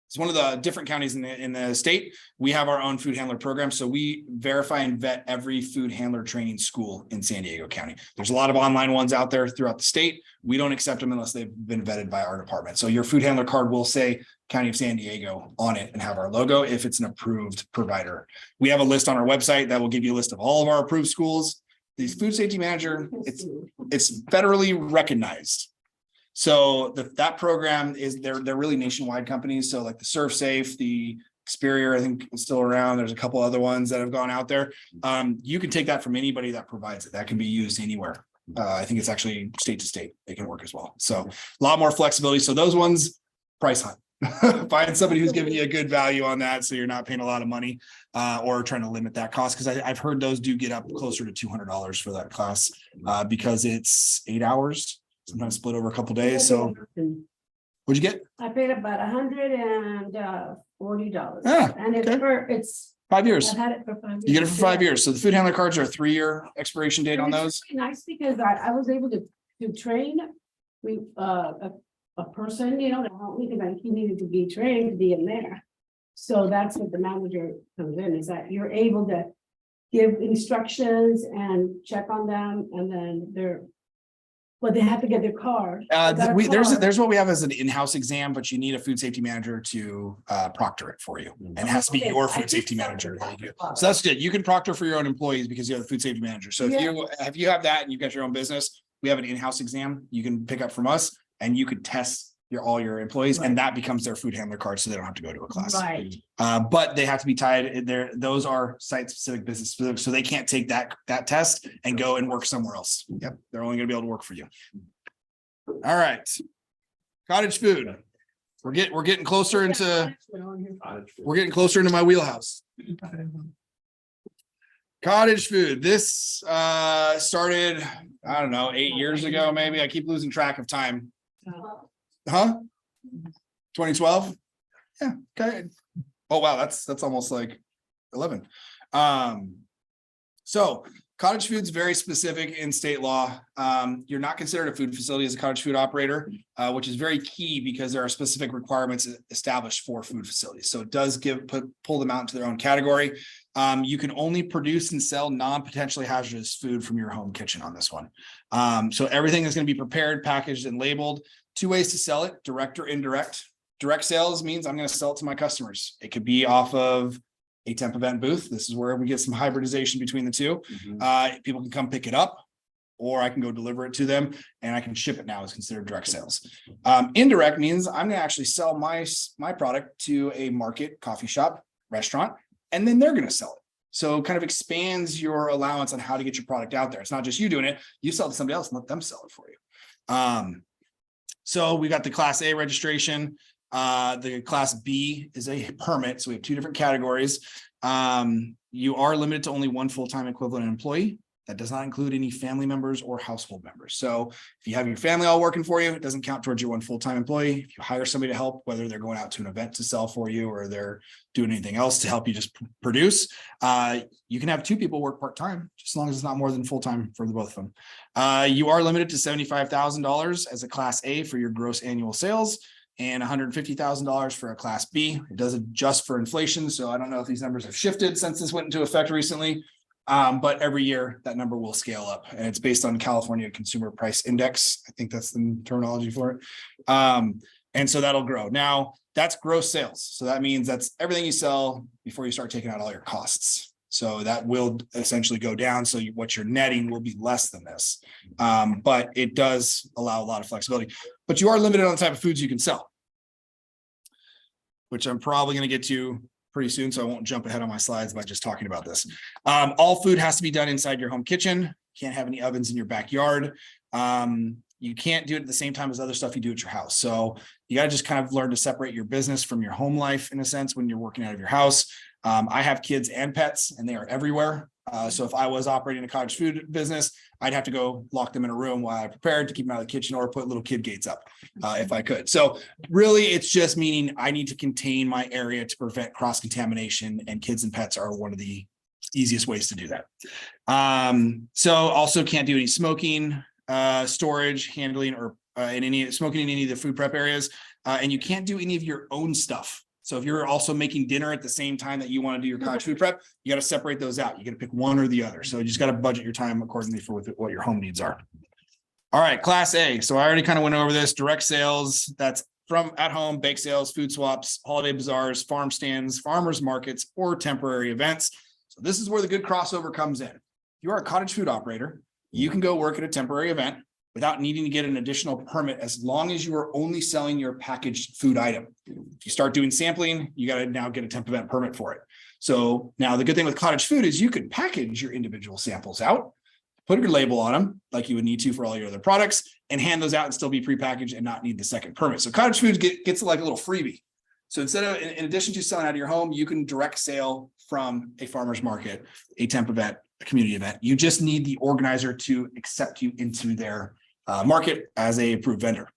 it's one of the different counties in the state. We have our own food handler program. So we verify and vet every food handler training school in San Diego County. There's a lot of online ones out there throughout the state. We don't accept them unless they've been vetted by our department. So your food handler card will say County of San Diego on it and have our logo if it's an approved provider. We have a list on our website that will give you a list of all of our approved schools. The food safety manager, it's federally recognized. So that program is they're really nationwide companies. So like the Serve Safe, the Experior, I think is still around. There's a couple other ones that have gone out there. You can take that from anybody that provides it. That can be used anywhere. I think it's actually state to state. They can work as well. So a lot more flexibility. So those ones, price hunt. Find somebody who's giving you a good value on that, so you're not paying a lot of money or trying to limit that cost. Because I've heard those do get up closer to $200 for that class because it's 8 hours. Sometimes split over a couple days. So what'd you get? I paid about $140. Ah, And okay. it's 5 years. I've had it for 5 years. You get it for 5 Yeah. years. So the food handler cards are a 3-year expiration date on And those. it's really nice because I was able to train a person, to help me because he needed to be trained to be in there. So that's what the manager comes in, is that you're able to give instructions and check on them and then they have to get their card. There's what we have as an in-house exam, but you need a food safety manager to proctor it for you. And it has to be Okay, your I food think safety so. manager that you do. So that's good. You can proctor for your own employees because you have the food safety manager. So if you have that and you've got your own business, we have an in-house exam you can pick up from us and you could test all your employees and that becomes their food handler card. So they don't have to go to a class. Right. But they have to be tied in there. Those are site specific, business specific. So they can't take that test and go and work somewhere else. Yep. They're only going to be able to work for you. All right. Cottage food. We're getting closer into my wheelhouse. Cottage food. This started, I don't know, 8 years ago, maybe. I keep losing track of time. Huh? 2012? Yeah, okay. Oh wow, that's almost like 11. So cottage food's very specific in state law. You're not considered a food facility as a cottage food operator, which is very key because there are specific requirements established for food facilities. So it does pull them out into their own category. You can only produce and sell non-potentially hazardous food from your home kitchen on this one. So everything is going to be prepared, packaged, and labeled. 2 ways to sell it, direct or indirect. Direct sales means I'm going to sell it to my customers. It could be off of a temp event booth. This is where we get some hybridization between the two. People can come pick it up, or I can go deliver it to them and I can ship it now as considered direct sales. Indirect means I'm going to actually sell my product to a market, coffee shop, restaurant, and then they're going to sell it. So it kind of expands your allowance on how to get your product out there. It's not just you doing it. You sell it to somebody else and let them sell it for you. So we got the Class A registration. The Class B is a permit. So we have 2 different categories. You are limited to only 1 full-time equivalent employee. That does not include any family members or household members. So if you have your family all working for you, it doesn't count towards your 1 full-time employee. If you hire somebody to help, whether they're going out to an event to sell for you or they're doing anything else to help you just produce, you can have 2 people work part-time, just as long as it's not more than full-time for the both of them. You are limited to $75,000 as a Class A for your gross annual sales and $150,000 for a Class B. It does adjust for inflation. So I don't know if these numbers have shifted since this went into effect recently. But every year that number will scale up and it's based on California Consumer Price Index. I think that's the terminology for it. And so that'll grow. Now that's gross sales. So that means that's everything you sell before you start taking out all your costs. So that will essentially go down. So what you're netting will be less than this. But it does allow a lot of flexibility, but you are limited on the type of foods you can sell, which I'm probably going to get to pretty soon, so I won't jump ahead on my slides by just talking about this. All food has to be done inside your home kitchen. Can't have any ovens in your backyard. You can't do it at the same time as other stuff you do at your house. So you got to just kind of learn to separate your business from your home life in a sense when you're working out of your house. I have kids and pets and they are everywhere. So if I was operating a cottage food business, I'd have to go lock them in a room while I prepared to keep them out of the kitchen or put little kid gates up if I could. So really it's just meaning I need to contain my area to prevent cross-contamination, and kids and pets are one of the easiest ways to do that. So also can't do any smoking, storage, handling, or smoking in any of the food prep areas. And you can't do any of your own stuff. So if you're also making dinner at the same time that you want to do your cottage food prep, you got to separate those out. You got to pick one or the other. So you just got to budget your time accordingly for what your home needs are. All right, Class A. So I already kind of went over this. Direct sales, that's from at home, bake sales, food swaps, holiday bazaars, farm stands, farmers markets, or temporary events. So this is where the good crossover comes in. If you are a cottage food operator, you can go work at a temporary event without needing to get an additional permit as long as you are only selling your packaged food item. If you start doing sampling, you got to now get a temp event permit for it. So now the good thing with cottage food is you can package your individual samples out, put your label on them like you would need to for all your other products, and hand those out and still be prepackaged and not need the second permit. So cottage food gets like a little freebie. So instead of, in addition to selling out of your home, you can direct sale from a farmer's market, a temp event, a community event. You just need the organizer to accept you into their market as a approved vendor.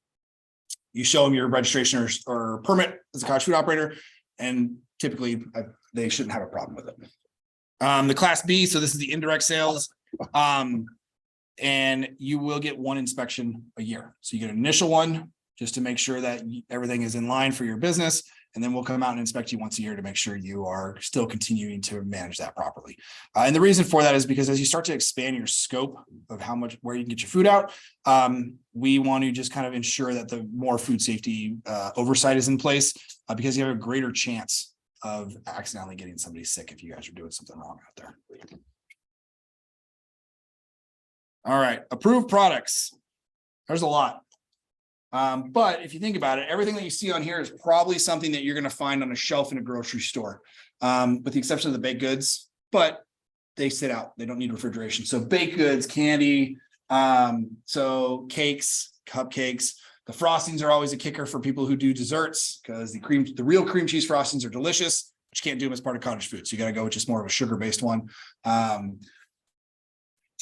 You show them your registration or permit as a cottage food operator, and typically they shouldn't have a problem with it. The Class B, so this is the indirect sales, and you will get 1 inspection a year. So you get an initial one just to make sure that everything is in line for your business. And then we'll come out and inspect you once a year to make sure you are still continuing to manage that properly. And the reason for that is because as you start to expand your scope of where you can get your food out, we want to just kind of ensure that the more food safety oversight is in place, because you have a greater chance of accidentally getting somebody sick if you guys are doing something wrong out there. All right, approved products. There's a lot. But if you think about it, everything that you see on here is probably something that you're going to find on a shelf in a grocery store, with the exception of the baked goods, but they sit out. They don't need refrigeration. So baked goods, candy, so cakes, cupcakes. The frostings are always a kicker for people who do desserts, because the real cream cheese frostings are delicious, but you can't do them as part of cottage food. So you got to go with just more of a sugar-based one.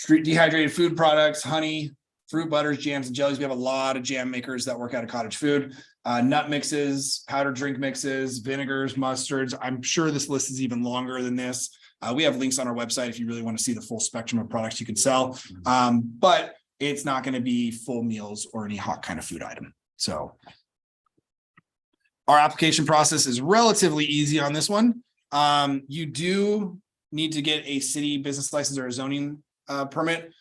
Dehydrated food products, honey, fruit butters, jams, and jellies. We have a lot of jam makers that work out of cottage food. Nut mixes, powdered drink mixes, vinegars, mustards. I'm sure this list is even longer than this. We have links on our website if you really want to see the full spectrum of products you can sell. But it's not going to be full meals or any hot kind of food item. So our application process is relatively easy on this one. You do need to get a city business license or a zoning permit.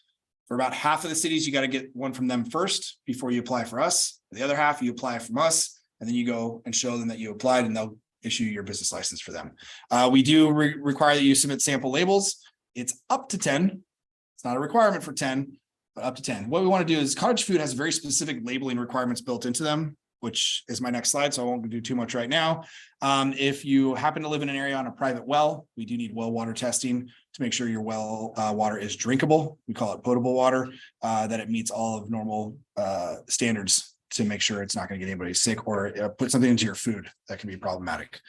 For about half of the cities, you got to get one from them first before you apply for us. The other half, you apply from us, and then you go and show them that you applied, and they'll issue your business license for them. We do require that you submit sample labels. It's up to 10. It's not a requirement for 10, but up to 10. What we want to do is cottage food has very specific labeling requirements built into them, which is my next slide, so I won't do too much right now. If you happen to live in an area on a private well, we do need well water testing to make sure your well water is drinkable. We call it potable water, that it meets all of normal standards to make sure it's not going to get anybody sick or put something into your food that can be problematic.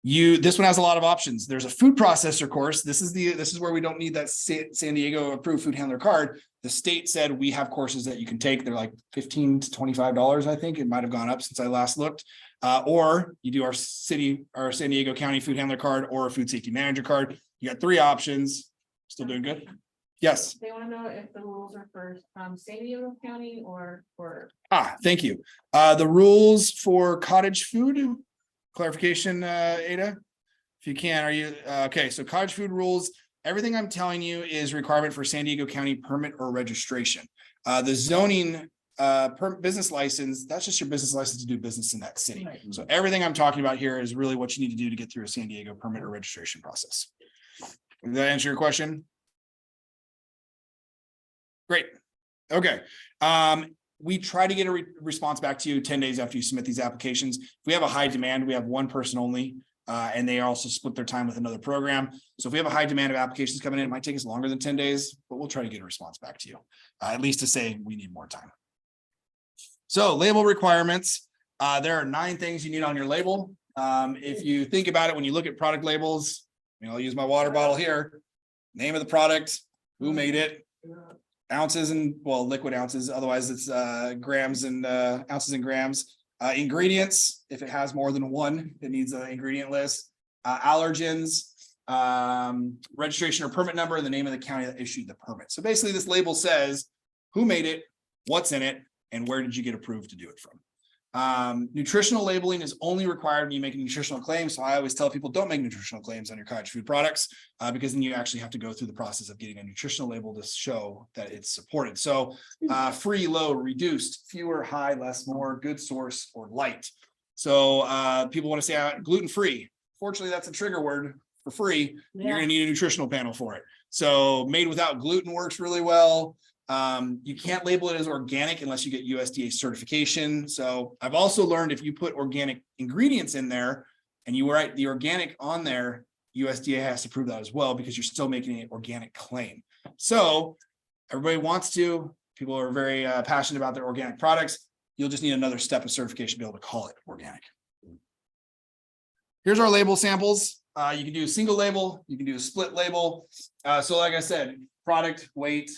This one has a lot of options. There's a food processor course. This is where we don't need that San Diego approved food handler card. The state said we have courses that you can take. They're like $15 to $25. I think it might have gone up since I last looked. Or you do our San Diego County food handler card or a food safety manager card. You got 3 options. Still doing good? Yes. They want to know if the rules are for San Diego County or for. Thank you. The rules for cottage food. Clarification, Ada, if you can, are you okay? So cottage food rules, everything I'm telling you is requirement for San Diego County permit or registration. The zoning business license, that's just your business license to do business in that city. So everything I'm talking about here is really what you need to do to get through a San Diego permit or registration process. Did that answer your question? Great. Okay. We try to get a response back to you 10 days after you submit these applications. If we have a high demand, we have one person only, and they also split their time with another program. So if we have a high demand of applications coming in, it might take us longer than 10 days, but we'll try to get a response back to you, at least to say we need more time. So label requirements. There are 9 things you need on your label. If you think about it, when you look at product labels, I'll use my water bottle here, name of the product, who made it, ounces and liquid ounces, otherwise it's grams and ounces and grams. Ingredients, if it has more than one, it needs an ingredient list. Allergens, registration or permit number, and the name of the county that issued the permit. So basically this label says who made it, what's in it, and where did you get approved to do it from. Nutritional labeling is only required when you make a nutritional claim. So I always tell people don't make nutritional claims on your cottage food products, because then you actually have to go through the process of getting a nutritional label to show that it's supported. So free, low, reduced, fewer, high, less, more, good source, or light. So people want to say gluten-free. Fortunately, that's a trigger word for free. You're going to need a nutritional panel for it. So made without gluten works really well. You can't label it as organic unless you get USDA certification. So I've also learned if you put organic ingredients in there and you write the organic on there, USDA has to prove that as well, because you're still making an organic claim. So everybody wants to, people are very passionate about their organic products. You'll just need another step of certification to be able to call it organic. Here's our label samples. You can do a single label, you can do a split label. So like I said, product, weight,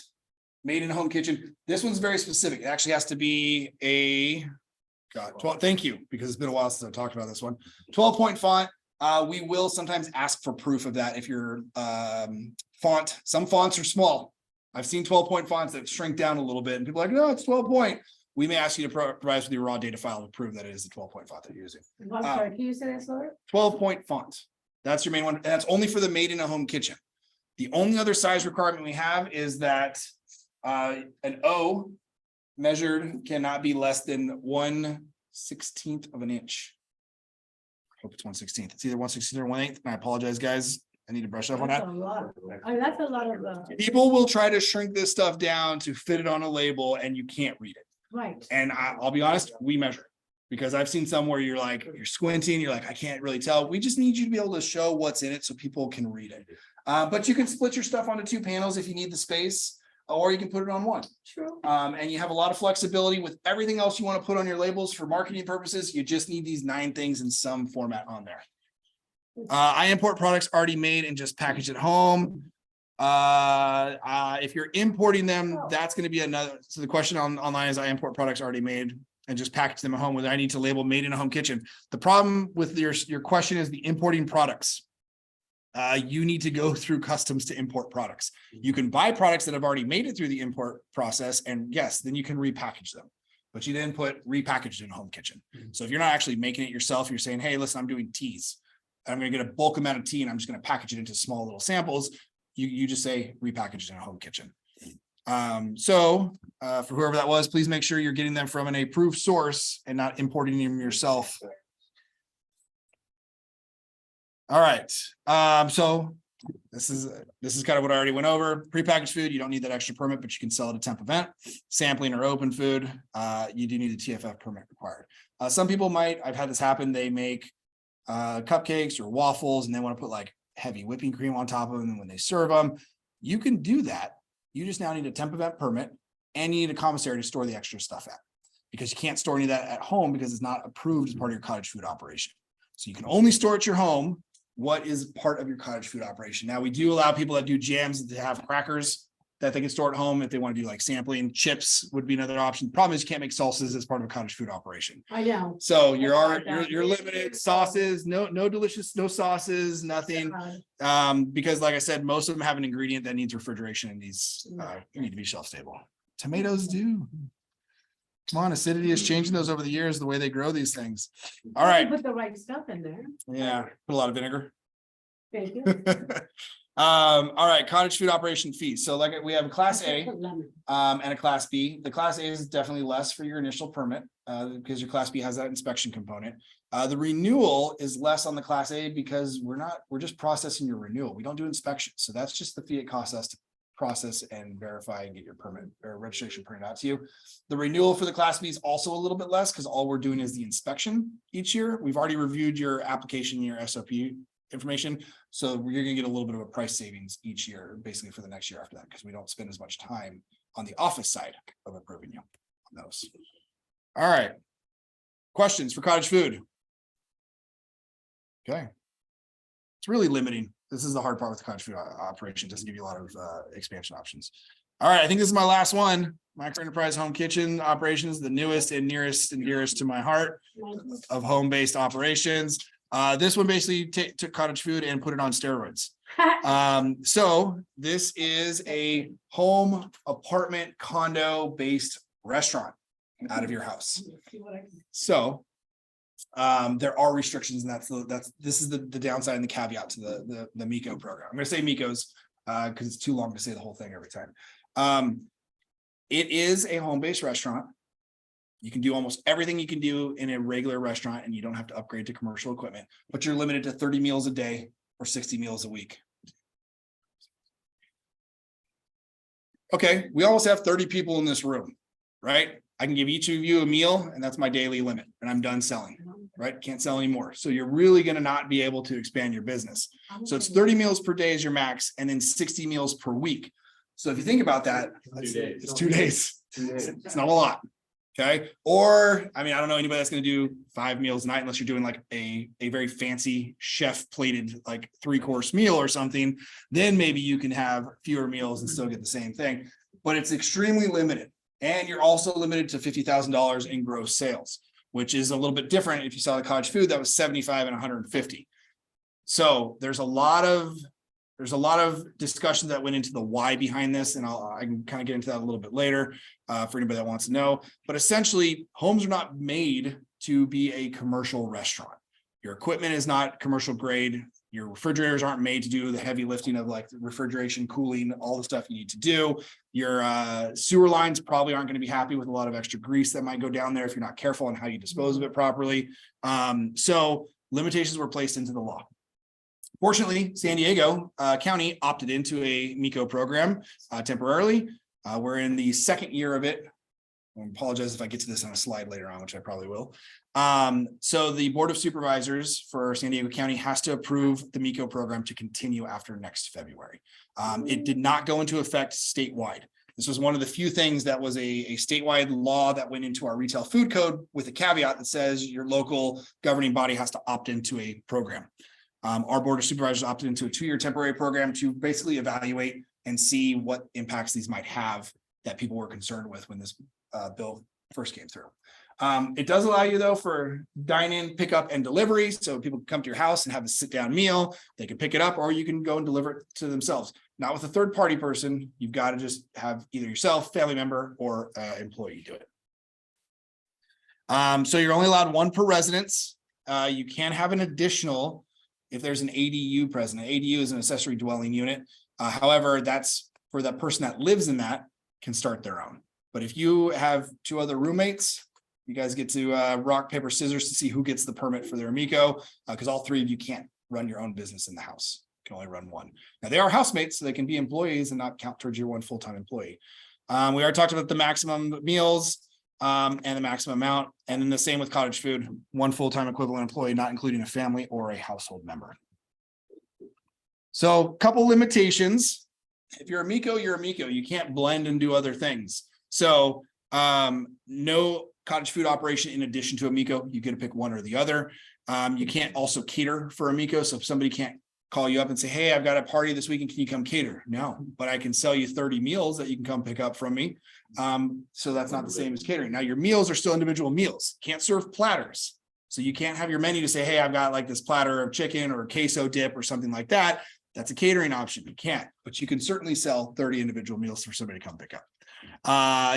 made in a home kitchen. This one's very specific. It actually has to be a 12. Thank you, because it's been a while since I've talked about this one. 12-point font. We will sometimes ask for proof of that if your font. Some fonts are small. I've seen 12-point fonts that shrink down a little bit, and people are like, no, it's 12-point. we may ask you to provide us with your raw data file to prove that it is the 12-point font that you're using. I'm sorry, can you say that slower? 12-point font. That's your main one. And that's only for the made in a home kitchen. The only other size requirement we have is that an O measured cannot be less than 1/16 of an inch. I hope it's 1/16. It's either 1/16 or 1/8. And I apologize, guys. I need to brush up on That's that. a lot. I mean, that's a lot of, People will try to shrink this stuff down to fit it on a label and you can't read it. right. And I'll be honest, we measure it. Because I've seen some where you're like, you're squinting, you're like, I can't really tell. We just need you to be able to show what's in it so people can read it. But you can split your stuff onto 2 panels if you need the space, or you can put it on 1. True. And you have a lot of flexibility with everything else you want to put on your labels for marketing purposes. You just need these 9 things in some format on there. I import products already made and just packaged at home. If you're importing them, that's going to be another. So the question online is, I import products already made and just package them at home, whether I need to label made in a home kitchen. The problem with your question is the importing products. You need to go through customs to import products. You can buy products that have already made it through the import process, and yes, then you can repackage them. But you didn't put repackaged in a home kitchen. So if you're not actually making it yourself, you're saying, hey, listen, I'm doing teas. I'm going to get a bulk amount of tea and I'm just going to package it into small little samples. You just say repackaged in a home kitchen. For whoever that was, please make sure you're getting them from an approved source and not importing them yourself. All right. So this is kind of what I already went over. Prepackaged food, you don't need that extra permit, but you can sell at a temp event. Sampling or open food, you do need a TFF permit required. Some people might, I've had this happen, they make cupcakes or waffles and they want to put like heavy whipping cream on top of them. And when they serve them, you can do that. You just now need a temp event permit and you need a commissary to store the extra stuff at, because you can't store any of that at home because it's not approved as part of your cottage food operation. So you can only store at your home what is part of your cottage food operation. Now, we do allow people that do jams to have crackers that they can store at home if they want to do like sampling. Chips would be another option. The problem is you can't make salsas as part of a cottage food operation. I know. So you're limited. Sauces, no delicious, no sauces, nothing. Because like I said, most of them have an ingredient that needs refrigeration and needs need to be shelf stable. Tomatoes do. Come on, acidity is changing those over the years, the way they grow these things. All right. Put the right stuff in there. Yeah, put a lot of vinegar. Thank you. All right, cottage food operation fees. So like we have a class A and a class B. The class A is definitely less for your initial permit because your class B has that inspection component. The renewal is less on the class A because we're just processing your renewal. We don't do inspections. So that's just the fee it costs us to process and verify and get your permit or registration printed out to you. The renewal for the class B is also a little bit less because all we're doing is the inspection each year. We've already reviewed your application, your SOP information. So you're gonna get a little bit of a price savings each year, basically for the next year after that, because we don't spend as much time on the office side of approving you on those. All right. Questions for cottage food? Okay. It's really limiting. This is the hard part with the cottage food operation. It doesn't give you a lot of expansion options. All right, I think this is my last one. Microenterprise home kitchen operations, the newest and nearest and dearest to my heart of home-based operations. This one basically took cottage food and put it on steroids. So this is a home apartment condo-based restaurant out of your house. So there are restrictions, and this is the downside and the caveat to the MEHKO program. I'm going to say MEHKO's because it's too long to say the whole thing every time. It is a home-based restaurant. You can do almost everything you can do in a regular restaurant, and you don't have to upgrade to commercial equipment, but you're limited to 30 meals a day or 60 meals a week. Okay, we almost have 30 people in this room, right? I can give each of you a meal, and that's my daily limit, and I'm done selling, right? Can't sell anymore. So you're really going to not be able to expand your business. So it's 30 meals per day is your max, and then 60 meals per week. So if you think about that, it's 2 days. It's not a lot. Okay. Or, I mean, I don't know anybody that's going to do 5 meals a night unless you're doing like a very fancy chef plated like 3-course meal or something. Then maybe you can have fewer meals and still get the same thing, but it's extremely limited. And you're also limited to $50,000 in gross sales, which is a little bit different. If you sell the cottage food, that was 75 and 150. So there's a lot of there's a lot of discussion that went into the why behind this, and I can kind of get into that a little bit later for anybody that wants to know. But essentially, homes are not made to be a commercial restaurant. Your equipment is not commercial grade. Your refrigerators aren't made to do the heavy lifting of like refrigeration, cooling, all the stuff you need to do. Your sewer lines probably aren't going to be happy with a lot of extra grease that might go down there if you're not careful on how you dispose of it properly. So limitations were placed into the law. Fortunately, San Diego County opted into a MEHKO program temporarily. We're in the second year of it. I apologize if I get to this on a slide later on, which I probably will. So the Board of Supervisors for San Diego County has to approve the MEHKO program to continue after next February. It did not go into effect statewide. This was one of the few things that was a statewide law that went into our retail food code with a caveat that says your local governing body has to opt into a program. Our Board of Supervisors opted into a 2-year temporary program to basically evaluate and see what impacts these might have that people were concerned with when this bill first came through. It does allow you though for dine-in, pickup and delivery. So people can come to your house and have a sit-down meal. They can pick it up or you can go and deliver it to themselves. Not with a third-party person. You've got to just have either yourself, family member, or employee do it. So you're only allowed 1 per residence. You can have an additional if there's an ADU present. An ADU is an accessory dwelling unit. However, that's for that person that lives in that can start their own. But if you have 2 other roommates, you guys get to rock, paper, scissors to see who gets the permit for their MEHKO, because all 3 of you can't run your own business in the house. You can only run 1. Now they are housemates, so they can be employees and not count towards your 1 full-time employee. We already talked about the maximum meals and the maximum amount, and then the same with cottage food, 1 full-time equivalent employee, not including a family or a household member. So a couple limitations. If you're a MEHKO, you're a MEHKO. You can't blend and do other things. So no cottage food operation in addition to a MEHKO. You get to pick one or the other. You can't also cater for a MEHKO. So if somebody can't call you up and say, hey, I've got a party this weekend, can you come cater? No, but I can sell you 30 meals that you can come pick up from me. So that's not the same as catering. Now your meals are still individual meals. Can't serve platters. So you can't have your menu to say, hey, I've got like this platter of chicken or queso dip or something like that. That's a catering option. You can't, but you can certainly sell 30 individual meals for somebody to come pick up.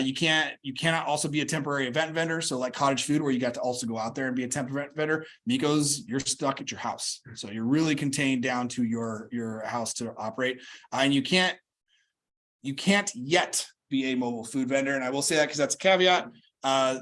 You cannot also be a temporary event vendor. So like cottage food, where you got to also go out there and be a temporary event vendor. MEHKO's, you're stuck at your house. So you're really contained down to your house to operate. And you can't yet be a mobile food vendor. And I will say that because that's a caveat.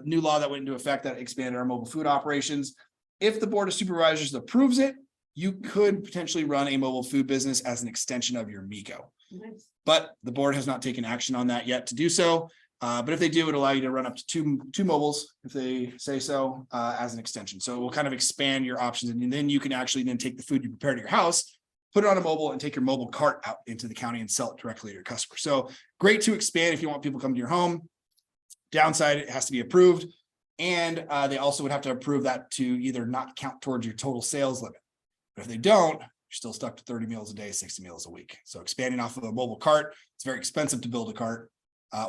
New law that went into effect that expanded our mobile food operations. If the Board of Supervisors approves it, you could potentially run a mobile food business as an extension of your MEHKO. Nice. But the board has not taken action on that yet to do so. But if they do, it'll allow you to run up to two mobiles if they say so as an extension. So it will kind of expand your options, and then you can actually then take the food you prepare to your house, put it on a mobile, and take your mobile cart out into the county and sell it directly to your customer. So great to expand if you want people to come to your home. Downside, it has to be approved, and they also would have to approve that to either not count towards your total sales limit. But if they don't, you're still stuck to 30 meals a day, 60 meals a week. So expanding off of a mobile cart, it's very expensive to build a cart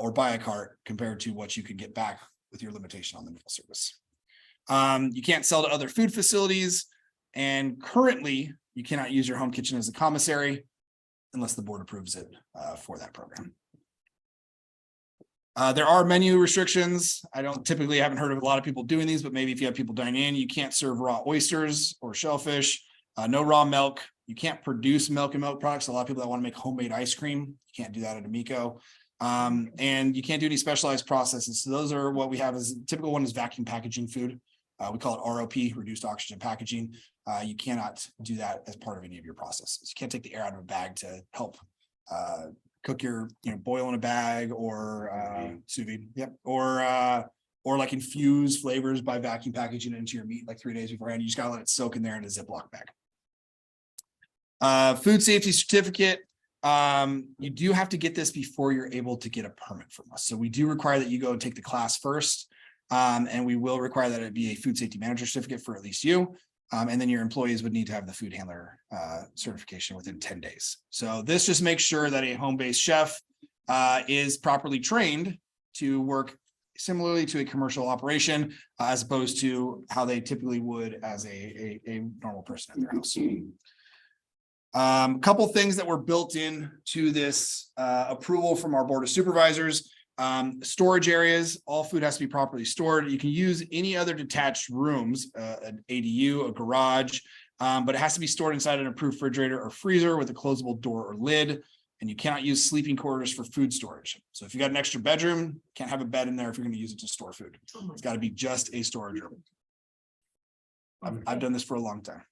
or buy a cart compared to what you could get back with your limitation on the meal service. You can't sell to other food facilities, and currently you cannot use your home kitchen as a commissary unless the board approves it for that program. There are menu restrictions. I haven't heard of a lot of people doing these, but maybe if you have people dine in, you can't serve raw oysters or shellfish. No raw milk. You can't produce milk and milk products. A lot of people that want to make homemade ice cream, you can't do that at a MEHKO. And you can't do any specialized processes. So those are what we have as typical one is vacuum packaging food. We call it ROP, reduced oxygen packaging. You cannot do that as part of any of your processes. You can't take the air out of a bag to help cook your, boil in a bag or sous vide. Yep. Or like infuse flavors by vacuum packaging it into your meat like 3 days beforehand. You just gotta let it soak in there in a Ziploc bag. Food safety certificate. You do have to get this before you're able to get a permit from us. So we do require that you go and take the class first. And we will require that it be a food safety manager certificate for at least you. And then your employees would need to have the food handler certification within 10 days. So this just makes sure that a home-based chef is properly trained to work similarly to a commercial operation, as opposed to how they typically would as a normal person at their house. Couple things that were built in to this approval from our Board of Supervisors. Storage areas, all food has to be properly stored. You can use any other detached rooms, an ADU, a garage, but it has to be stored inside an approved refrigerator or freezer with a closable door or lid. And you cannot use sleeping quarters for food storage. So if you got an extra bedroom, can't have a bed in there if you're going to use it to store food. It's got to be just a storage room. I've done this for a long time.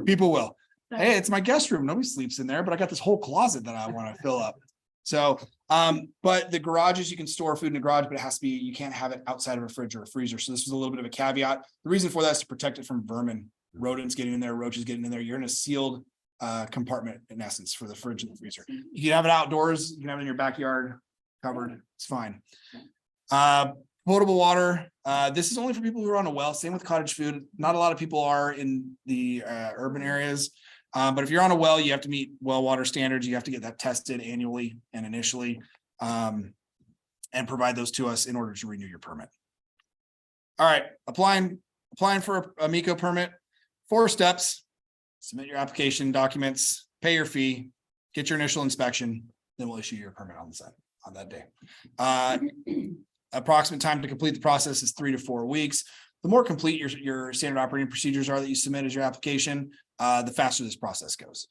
People will. Hey, it's my guest room. Nobody sleeps in there, but I got this whole closet that I want to fill up. So, but the garages, you can store food in the garage, but it has to be, you can't have it outside of a fridge or a freezer. So this was a little bit of a caveat. The reason for that is to protect it from vermin, rodents getting in there, roaches getting in there. You're in a sealed compartment in essence for the fridge and the freezer. You can have it outdoors, you can have it in your backyard covered. It's fine. Potable water. This is only for people who are on a well. Same with cottage food. Not a lot of people are in the urban areas. But if you're on a well, you have to meet well water standards. You have to get that tested annually and initially, and provide those to us in order to renew your permit. All right, applying for a MEHKO permit, 4 steps: submit your application documents, pay your fee, get your initial inspection, then we'll issue your permit on that day. Approximate time to complete the process is 3 to 4 weeks. The more complete your standard operating procedures are that you submit as your application, the faster this process goes.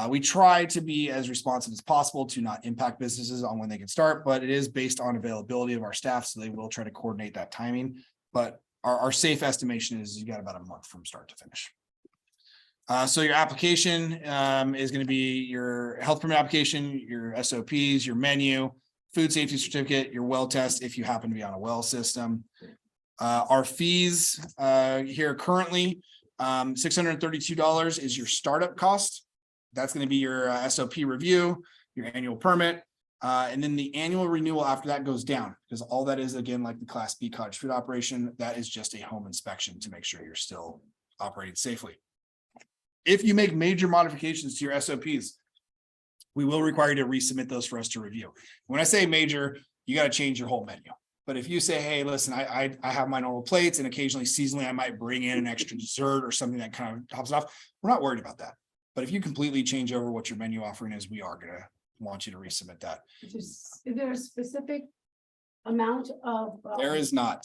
We try to be as responsive as possible to not impact businesses on when they can start, but it is based on availability of our staff, so they will try to coordinate that timing. But our safe estimation is you got about a month from start to finish. So your application is going to be your health permit application, your SOPs, your menu, food safety certificate, your well test if you happen to be on a well system. Our fees here currently, $632 is your startup cost. That's going to be your SOP review, your annual permit, and then the annual renewal after that goes down, because all that is, again, like the Class B cottage food operation, that is just a home inspection to make sure you're still operating safely. If you make major modifications to your SOPs, we will require you to resubmit those for us to review. When I say major, you got to change your whole menu. But if you say, hey, listen, I have my normal plates and occasionally seasonally I might bring in an extra dessert or something that kind of tops it off, we're not worried about that. But if you completely change over what your menu offering is, we are going to want you to resubmit that. Is there a specific amount of? There is not.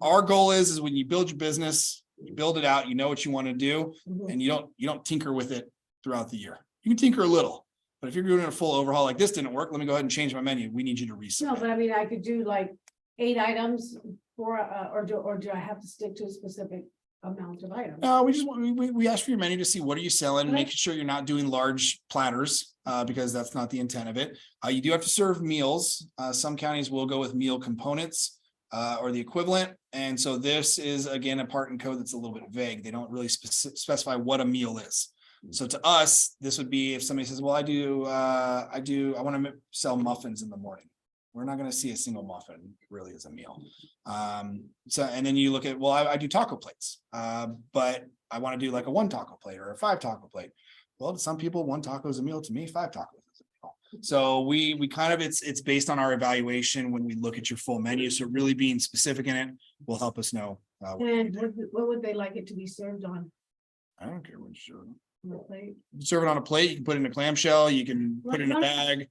Our goal is when you build your business, you build it out, you know what you want to do, and you don't tinker with it throughout the year. You can tinker a little. But if you're doing a full overhaul, like this didn't work, let me go ahead and change my menu. We need you to resubmit. No, but I mean, I could do like 8 items for, or do I have to stick to a specific amount of items? No, we ask for your menu to see what are you selling, Right. making sure you're not doing large platters, because that's not the intent of it. You do have to serve meals. Some counties will go with meal components, or the equivalent. And so this is, again, a part in code that's a little bit vague. They don't really specify what a meal is. So to us, this would be if somebody says, well, I want to sell muffins in the morning. We're not going to see a single muffin really as a meal. So, and then you look at, well, I do taco plates, but I want to do like a 1 taco plate or a 5 taco plate. Well, to some people, 1 taco is a meal. To me, 5 tacos is a meal. So we kind of, it's based on our evaluation when we look at your full menu. So really being specific in it will help us know. And what would they like it to be served on? I don't care what you serve. The plate? Serve it on a plate, you can put it in a clamshell, you can put it in a bag.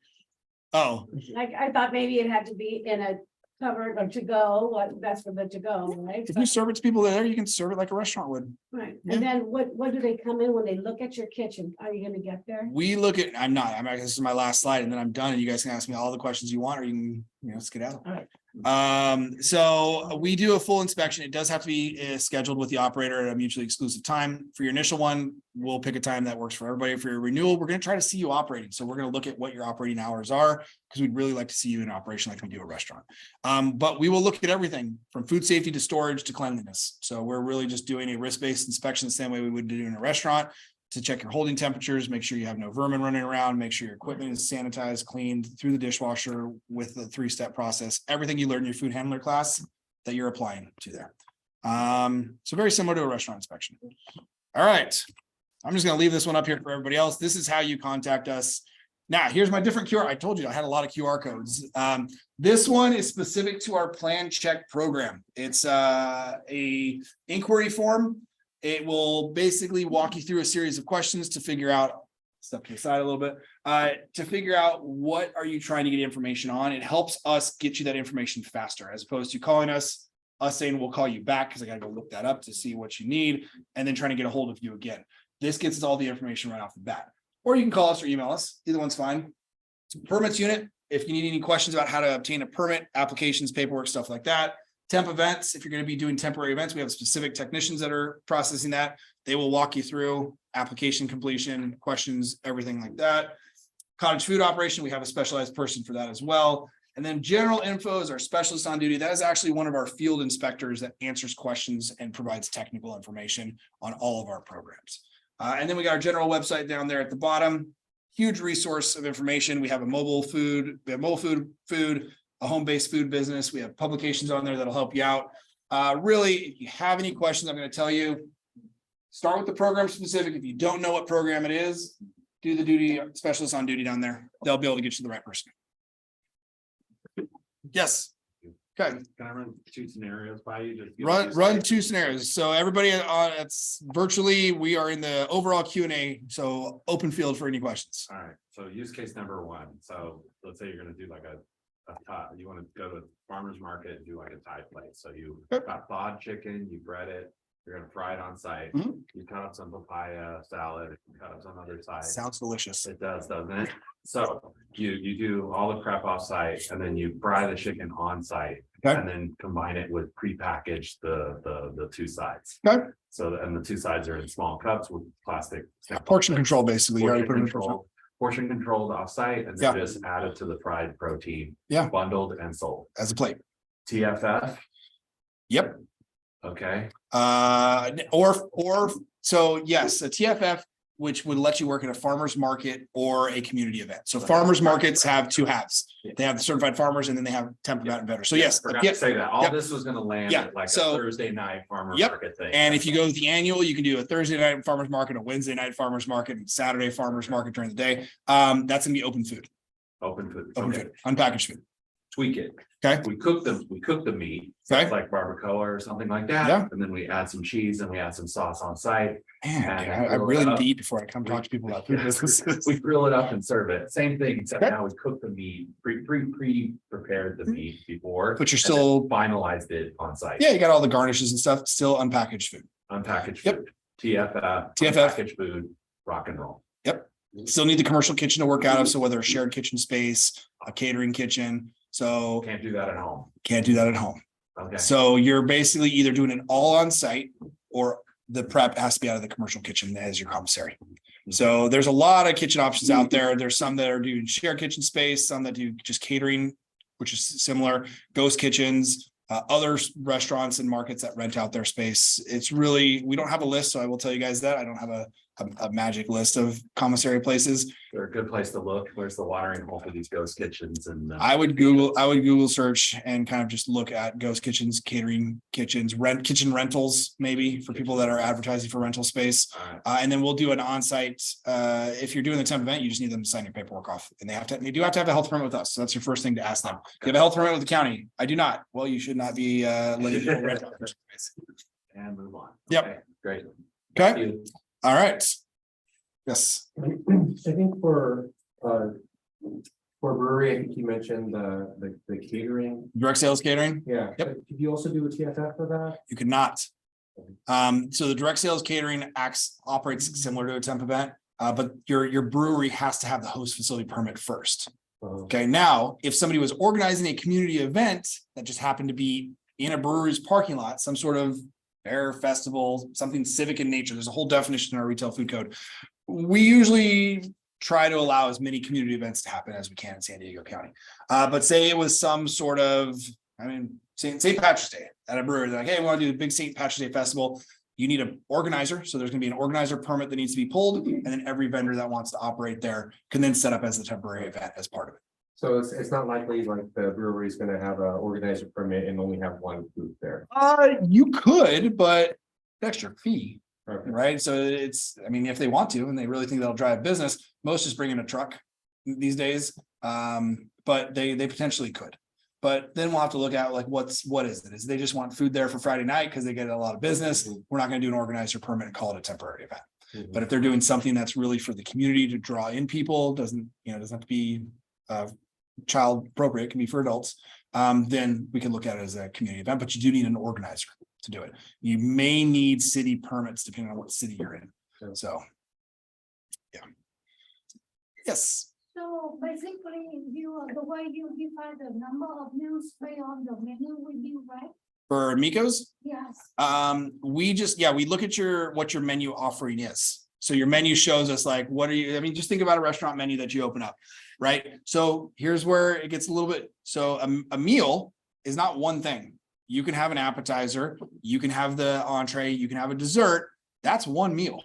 Oh, Like, I thought maybe it had to be in a covered or to go, what, that's for the to go, right? if you serve it to people there, you can serve it like a restaurant would. Right, Yeah. and then what do they come in when they look at your kitchen? Are you gonna get there? We look at, this is my last slide and then I'm done and you guys can ask me all the questions you want or you can, skedaddle. All right. So we do a full inspection. It does have to be scheduled with the operator at a mutually exclusive time. For your initial one, we'll pick a time that works for everybody. For your renewal, we're going to try to see you operating. So we're going to look at what your operating hours are because we'd really like to see you in operation like we do a restaurant. But we will look at everything from food safety to storage to cleanliness. So we're really just doing a risk-based inspection the same way we would do in a restaurant to check your holding temperatures, make sure you have no vermin running around, make sure your equipment is sanitized, cleaned through the dishwasher with the 3-step process, everything you learn in your food handler class that you're applying to there. So very similar to a restaurant inspection. All right. I'm just going to leave this one up here for everybody else. This is how you contact us. Now, here's my different QR. I told you I had a lot of QR codes. This one is specific to our plan check program. It's a inquiry form. It will basically walk you through a series of questions to figure out, step to the side a little bit, to figure out what are you trying to get information on. It helps us get you that information faster as opposed to calling us saying we'll call you back because I gotta go look that up to see what you need and then trying to get a hold of you again. This gets us all the information right off the bat. Or you can call us or email us. Either one's fine. Permits unit, if you need any questions about how to obtain a permit, applications, paperwork, stuff like that. Temp events, if you're going to be doing temporary events, we have specific technicians that are processing that. They will walk you through application completion, questions, everything like that. Cottage food operation, we have a specialized person for that as well. And then general info is our specialist on duty. That is actually one of our field inspectors that answers questions and provides technical information on all of our programs. And then we got our general website down there at the bottom. Huge resource of information. We have a mobile food, a home-based food business. We have publications on there that'll help you out. Really, if you have any questions, I'm going to tell you, start with the program specific. If you don't know what program it is, do the duty specialist on duty down there. They'll be able to get you the right person. Yes. Okay. Can I run 2 scenarios by you? Just Run 2 scenarios. So everybody it's virtually, we are in the overall Q&A. So open field for any questions. All right, so use case number 1. So let's say you're gonna do like you want to go to farmer's market and do like a Thai plate. So you got thawed chicken, you bread it, you're gonna fry it on site. Mhm. You cut up some papaya salad, you cut up some other side. Sounds delicious. It does, doesn't it? So you do all the prep off site and then you fry the chicken on site. Okay. And then combine it with prepackaged the 2 sides. Okay. So and the 2 sides are in small cups with plastic. Portion control, basically. You already put it in control. Portion controlled off site and then just added to the fried protein. Yeah. Bundled and sold. As a plate. TFF, Yep. okay, Or so yes, a TFF, which would let you work at a farmer's market or a community event. So farmers markets have 2 halves. They have the certified farmers and then they have temp event and vendor. So yes. forgot to say that. All Yep. this was gonna land Yeah, at like a so- Thursday night farmer Yep. market thing. And if you go with the annual, you can do a Thursday night farmers market, a Wednesday night farmers market, and Saturday farmers market during the day. That's gonna be open food, Open food, open okay, food, unpackaged food. tweak it. Okay. We cook the meat. Okay. It's like barbacoa or something like that. Yeah. And then we add some cheese and we add some sauce on site. Man, And I grill it really need up. to eat before I come talk to people about food businesses. We grill it up and serve it. Same thing, except Okay. now we cook the meat, pre-prepared the meat before. But you're and then still, finalized it on site. yeah, you got all the garnishes and stuff, still unpackaged food. Unpackaged Yep. food, TFF. TFF. Unpackaged food, rock and roll. Still need the commercial kitchen to work out of. So whether a shared kitchen space, a catering kitchen, so Can't do that at home. can't do that at home. Okay, So you're basically either doing it all on site or the prep has to be out of the commercial kitchen as your commissary. So there's a lot of kitchen options out there. There's some that are doing shared kitchen space, some that do just catering, which is similar, ghost kitchens, other restaurants and markets that rent out their space. It's really, we don't have a list, so I will tell you guys that. I don't have a magic list of commissary places. they're a good place to look. Where's the watering hole for these ghost kitchens and I would Google search and kind of just look at ghost kitchens, catering kitchens, kitchen rentals, maybe for people that are advertising for rental space. all right. And then we'll do an on-site, if you're doing the temp event, you just need them to sign your paperwork off and they do have to have a health permit with us. So that's your first thing to ask them. Do you have a health permit with the county? I do not. Well, you should not be letting people rent out their space. And move on. Yep. Okay, great. Okay, Thank you. all right. Yes, I think for brewery, I think you mentioned the catering. direct sales catering. Yeah. Yep. Could you also do a TFF for that? You could not. So the direct sales catering operates similar to a temp event, but your brewery has to have the host facility permit first. Okay, now, if somebody was organizing a community event that just happened to be in a brewery's parking lot, some sort of fair, festival, something civic in nature, there's a whole definition in our retail food code. We usually try to allow as many community events to happen as we can in San Diego County. But say it was some sort of, St. Patrick's Day at a brewery, they're like, hey, we want to do the big St. Patrick's Day festival. You need an organizer. So there's going to be an organizer permit that needs to be pulled. And then every vendor that wants to operate there can then set up as a temporary event as part of it. So it's not likely like the brewery is gonna have an organizer permit and only have one booth there. You could, but extra fee, Okay. right? So if they want to, and they really think that'll drive business, most just bring in a truck these days. But they potentially could. But then we'll have to look at like, what is it? Is they just want food there for Friday night because they get a lot of business? We're not gonna do an organizer permit and call it a temporary event. But if they're doing something that's really for the community to draw in people, doesn't have to be child appropriate, can be for adults. Then we can look at it as a community event, but you do need an organizer to do it. You may need city permits depending on what city you're in. So. Yeah. Yes. So basically, the way you define the number of meals based on the menu with you, right? For MEHKOs, Yes. we look at what your menu offering is. So your menu shows us like, just think about a restaurant menu that you open up, right? So here's where it gets a little bit, so a meal is not one thing. You can have an appetizer, you can have the entree, you can have a dessert. That's one meal,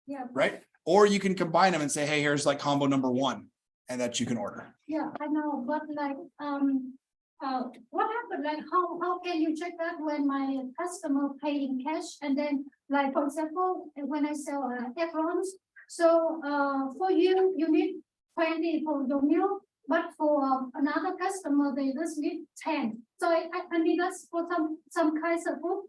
Yeah. right? Or you can combine them and say, hey, here's like combo number 1, and that you can order. Yeah, I know, but like, what happened, like, how can you check that when my customer pay in cash, and then, like, for example, when I sell egg rolls, so, for you need 20 for the meal, but for another customer, they just need 10. So I mean, that's for some kinds of food,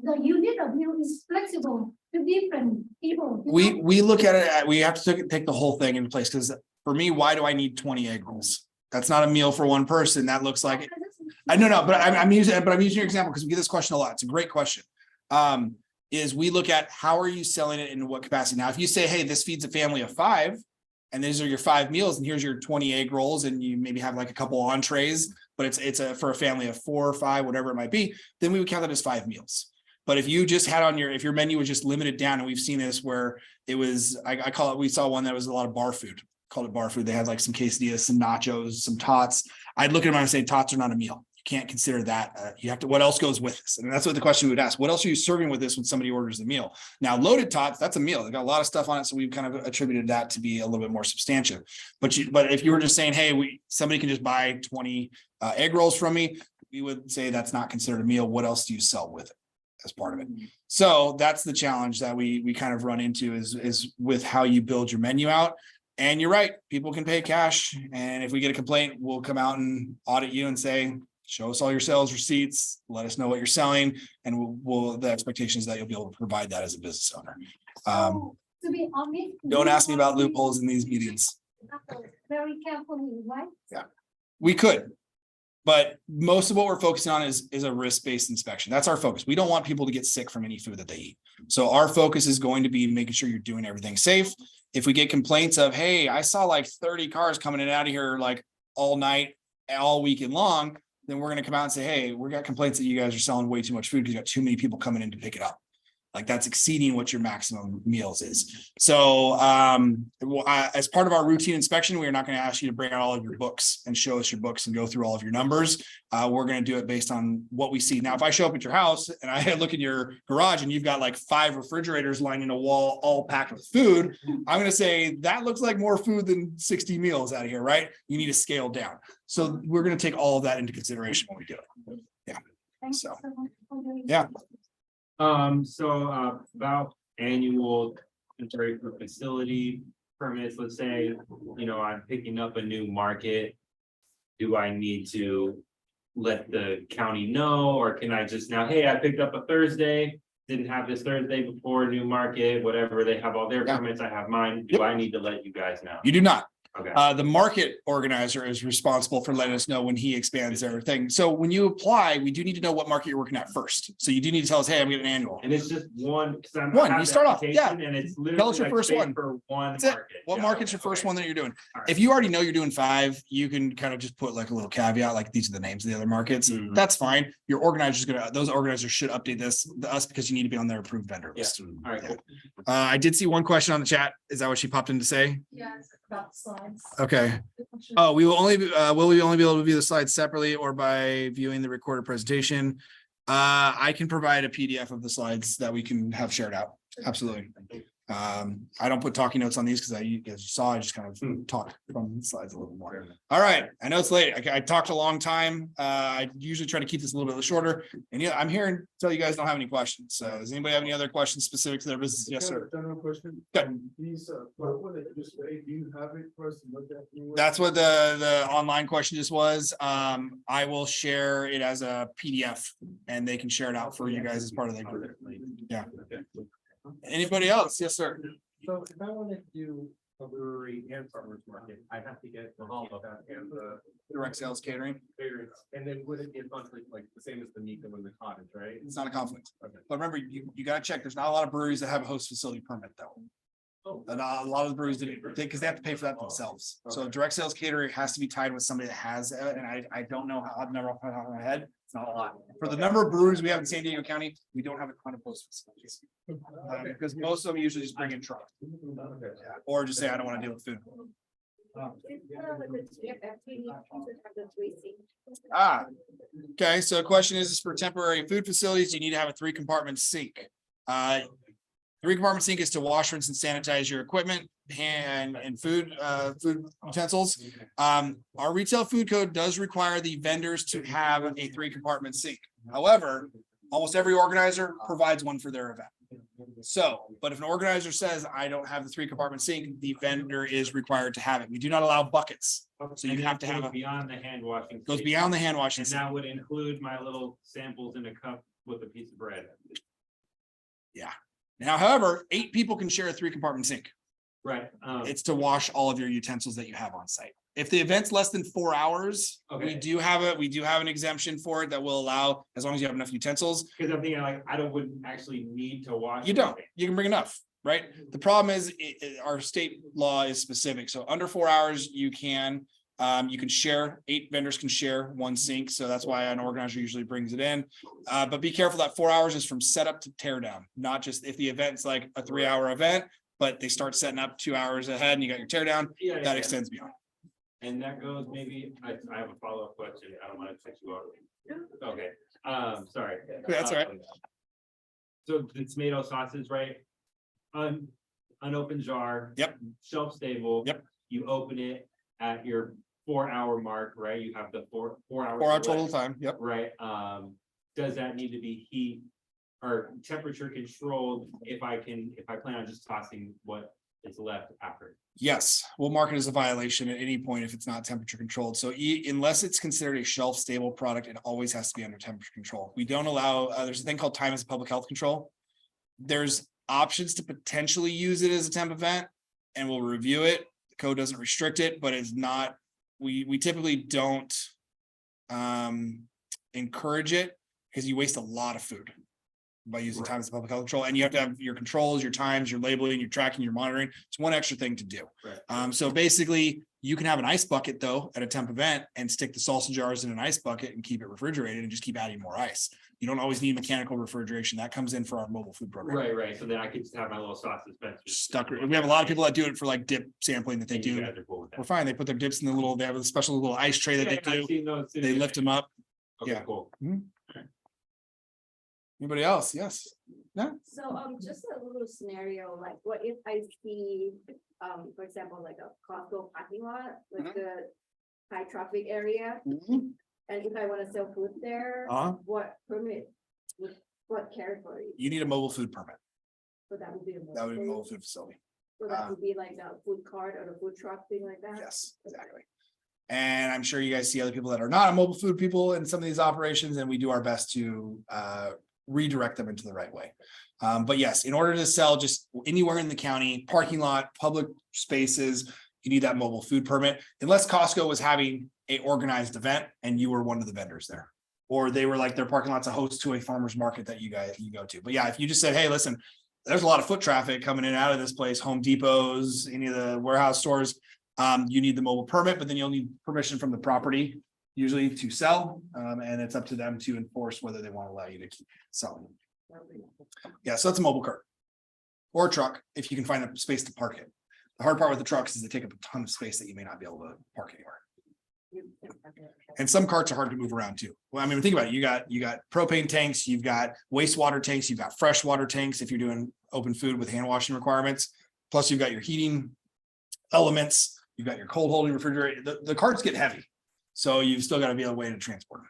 the unit of meal is flexible to different people. you know? We look at it, we have to take the whole thing into place, because for me, why do I need 20 egg rolls? That's not a meal for one person. That looks like, I know, but I'm using your example because we get this question a lot. It's a great question. Is we look at how are you selling it in what capacity? Now, if you say, hey, this feeds a family of 5, and these are your 5 meals, and here's your 20 egg rolls, and you maybe have like a couple entrees, but it's for a family of 4 or 5, whatever it might be, then we would count that as 5 meals. But if you just had if your menu was just limited down, and we've seen this where it was, I call it, we saw one that was a lot of bar food, called it bar food. They had like some quesadillas, some nachos, some tots. I'd look at them and say, tots are not a meal. You can't consider that. You have to, what else goes with this? And that's what the question we would ask. What else are you serving with this when somebody orders the meal? Now, loaded tots, that's a meal. They got a lot of stuff on it. So we've kind of attributed that to be a little bit more substantial. But if you were just saying, hey, somebody can just buy 20 egg rolls from me, we would say that's not considered a meal. What else do you sell with it as part of it? So that's the challenge that we kind of run into is with how you build your menu out. And you're right, people can pay cash. And if we get a complaint, we'll come out and audit you and say, show us all your sales receipts, let us know what you're selling. And the expectation is that you'll be able to provide that as a business owner. So, to be honest. Don't ask me about loopholes in these meetings. Very carefully, right? We could, but most of what we're focusing on is a risk-based inspection. That's our focus. We don't want people to get sick from any food that they eat. So our focus is going to be making sure you're doing everything safe. If we get complaints of, hey, I saw like 30 cars coming in and out of here like all night, all weekend long, then we're going to come out and say, hey, we got complaints that you guys are selling way too much food because you got too many people coming in to pick it up. Like that's exceeding what your maximum meals is. So as part of our routine inspection, we are not going to ask you to bring out all of your books and show us your books and go through all of your numbers. We're going to do it based on what we see. Now, if I show up at your house and I look in your garage and you've got like 5 refrigerators lining a wall, all packed with food, I'm going to say that looks like more food than 60 meals out of here, right? You need to scale down. So we're going to take all of that into consideration when we do it. Yeah. Thank So, you so much for doing yeah. About annual temporary facility permits, let's say, I'm picking up a new market. Do I need to let the county know, or can I just now, hey, I picked up a Thursday, didn't have this Thursday before, new market, whatever, they have all their permits, I have mine. Do I need to let you guys know? You do not. Okay. The market organizer is responsible for letting us know when he expands their thing. So when you apply, we do need to know what market you're working at first. So you do need to tell us, hey, I'm getting an annual. And it's just one. You start off, yeah. And it's literally Tell us your like first paid one. for one That's it. market. What Yeah, market's okay, your first okay. one that you're doing? All right. If you already know you're doing 5, you can kind of just put like a little caveat, like these are the names of the other markets. Mhm. That's fine. Your organizer's those organizers should update us because you need to be on their approved vendor Yeah. list. All right, Yeah. cool. I did see one question on the chat. Is that what she popped in to say? Yes, about slides. Okay. Oh, will we only be able to view the slides separately or by viewing the recorded presentation? I can provide a PDF of the slides that we can have shared out. Absolutely. I don't put talking notes on these because as you saw, I just kind of talked from the slides a little more. All right, I know it's late. I talked a long time. I usually try to keep this a little bit shorter. And yeah, I'm here until you guys don't have any questions. So does anybody have any other questions specific to their business? Yes, sir. General question. Good. These, what would it just say? Do you have it for us to look at? That's what the online question just was. I will share it as a PDF and they can share it out for you guys as part of the group. Yeah. Anybody else? Yes, sir. So if I wanted to do a brewery and farmers market, I have to get the hall of that and the Direct sales catering. favorites, and then would it be a conflict like the same as the MEHKO and the Cottage, right? It's not a conflict. Okay. But remember, you gotta check. There's not a lot of breweries that have a host facility permit though. Oh. And a lot of the breweries do because they have to pay for that themselves. So Okay. direct sales catering has to be tied with somebody that has it. And I don't know how, I've never off the top of my head. It's not a lot. For the number of breweries we have in San Diego County, we don't have a ton of host facilities. Because most of them usually just bring in truck. Okay. Or just say, I don't want to deal with food. Ah, okay, so the question is for temporary food facilities, you need to have a 3-compartment sink. 3-compartment sink is to wash, rinse, and sanitize your equipment and food utensils. Our retail food code does require the vendors to have a 3-compartment sink. However, almost every organizer provides one for their event. So, but if an organizer says, I don't have the 3-compartment sink, the vendor is required to have it. We do not allow buckets. So you And have to that have goes a, beyond the hand washing. goes station. beyond the hand washing. And sink. that would include my little samples in a cup with a piece of bread. Now, however, 8 people can share a 3-compartment sink. Right. It's to wash all of your utensils that you have on site. If the event's less than 4 hours, we Okay. do have an exemption for it that will allow, as long as you have enough utensils. Because I'm thinking like, wouldn't actually need to wash. You don't, everything. you can bring enough, right? The problem is our state law is specific. So under 4 hours, you can share, 8 vendors can share 1 sink. So that's why an organizer usually brings it in. But be careful that 4 hours is from setup to tear down, not just if the event's like a 3-hour event, but they start setting up 2 hours ahead and you got your tear down, Yeah, that yeah. extends beyond. And that goes maybe, I have a follow-up question. I don't want to fix you off. Okay, sorry. That's all right. So the tomato sauces, right? Unopened jar. Yep. Shelf stable. Yep. You open it at your 4-hour mark, right? You have the 4 hours. 4 hour left, total time. Yep. Right, does that need to be heat or temperature controlled if I plan on just tossing what is left after? Yes, we'll mark it as a violation at any point if it's not temperature controlled. So unless it's considered a shelf stable product, it always has to be under temperature control. We don't allow, there's a thing called time as a public health control. There's options to potentially use it as a temp event and we'll review it. The code doesn't restrict it, but it's not, we typically don't encourage it because you waste a lot of food by using time as a public health control, and you have to have your controls, your times, your labeling, your tracking, your monitoring. It's one extra thing to do. Right. So basically you can have an ice bucket though at a temp event and stick the salsa jars in an ice bucket and keep it refrigerated and just keep adding more ice. You don't always need mechanical refrigeration. That comes in for our mobile food program. Right, so then I could just have my little sauce dispenser. Stuck. We have a lot of people that do it for like dip sampling that they And you do. guys are cool with that. We're fine. They put their dips in the little, they have a special little ice tray that Yeah, they I've do. seen those too. They lift them up. Okay, yeah. cool. Anybody else? Yes. So, just a little scenario, like what if I see, for example, like a Costco parking lot, like the high traffic area, and if I want to sell food there, what permit, what category? You need a mobile food permit. So that would be a. That would be a mobile mobile food facility. So that would be like the food cart or the food truck thing like that? Yes, exactly. And I'm sure you guys see other people that are not mobile food people in some of these operations, and we do our best to redirect them into the right way. But yes, in order to sell just anywhere in the county, parking lot, public spaces, you need that mobile food permit, unless Costco was having a organized event and you were one of the vendors there. Or they were like their parking lot's a host to a farmer's market that you go to. But yeah, if you just said, hey, listen, there's a lot of foot traffic coming in and out of this place, Home Depots, any of the warehouse stores. You need the mobile permit, but then you'll need permission from the property usually to sell. And it's up to them to enforce whether they want to allow you to keep selling. Yeah, so it's a mobile cart or a truck if you can find a space to park it. The hard part with the trucks is they take up a ton of space that you may not be able to park anywhere. And some carts are hard to move around too. Well, I mean, think about it. You got propane tanks, you've got wastewater tanks, you've got freshwater tanks. If you're doing open food with hand washing requirements. Plus you've got your heating elements, you've got your cold holding refrigerator. The carts get heavy. So you've still got to be a way to transport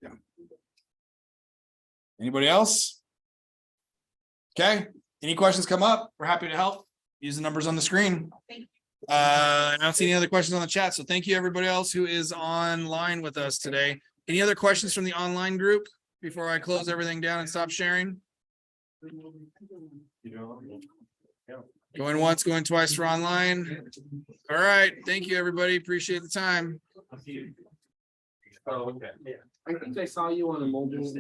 them. Yeah. Anybody else? Okay, any questions come up? We're happy to help. Use the numbers on the screen. I don't see any other questions on the chat. So thank you, everybody else who is online with us today. Any other questions from the online group before I close everything down and stop sharing? Going once, going twice for online. All right. Thank you, everybody. Appreciate the time. I think I saw you on a mobile.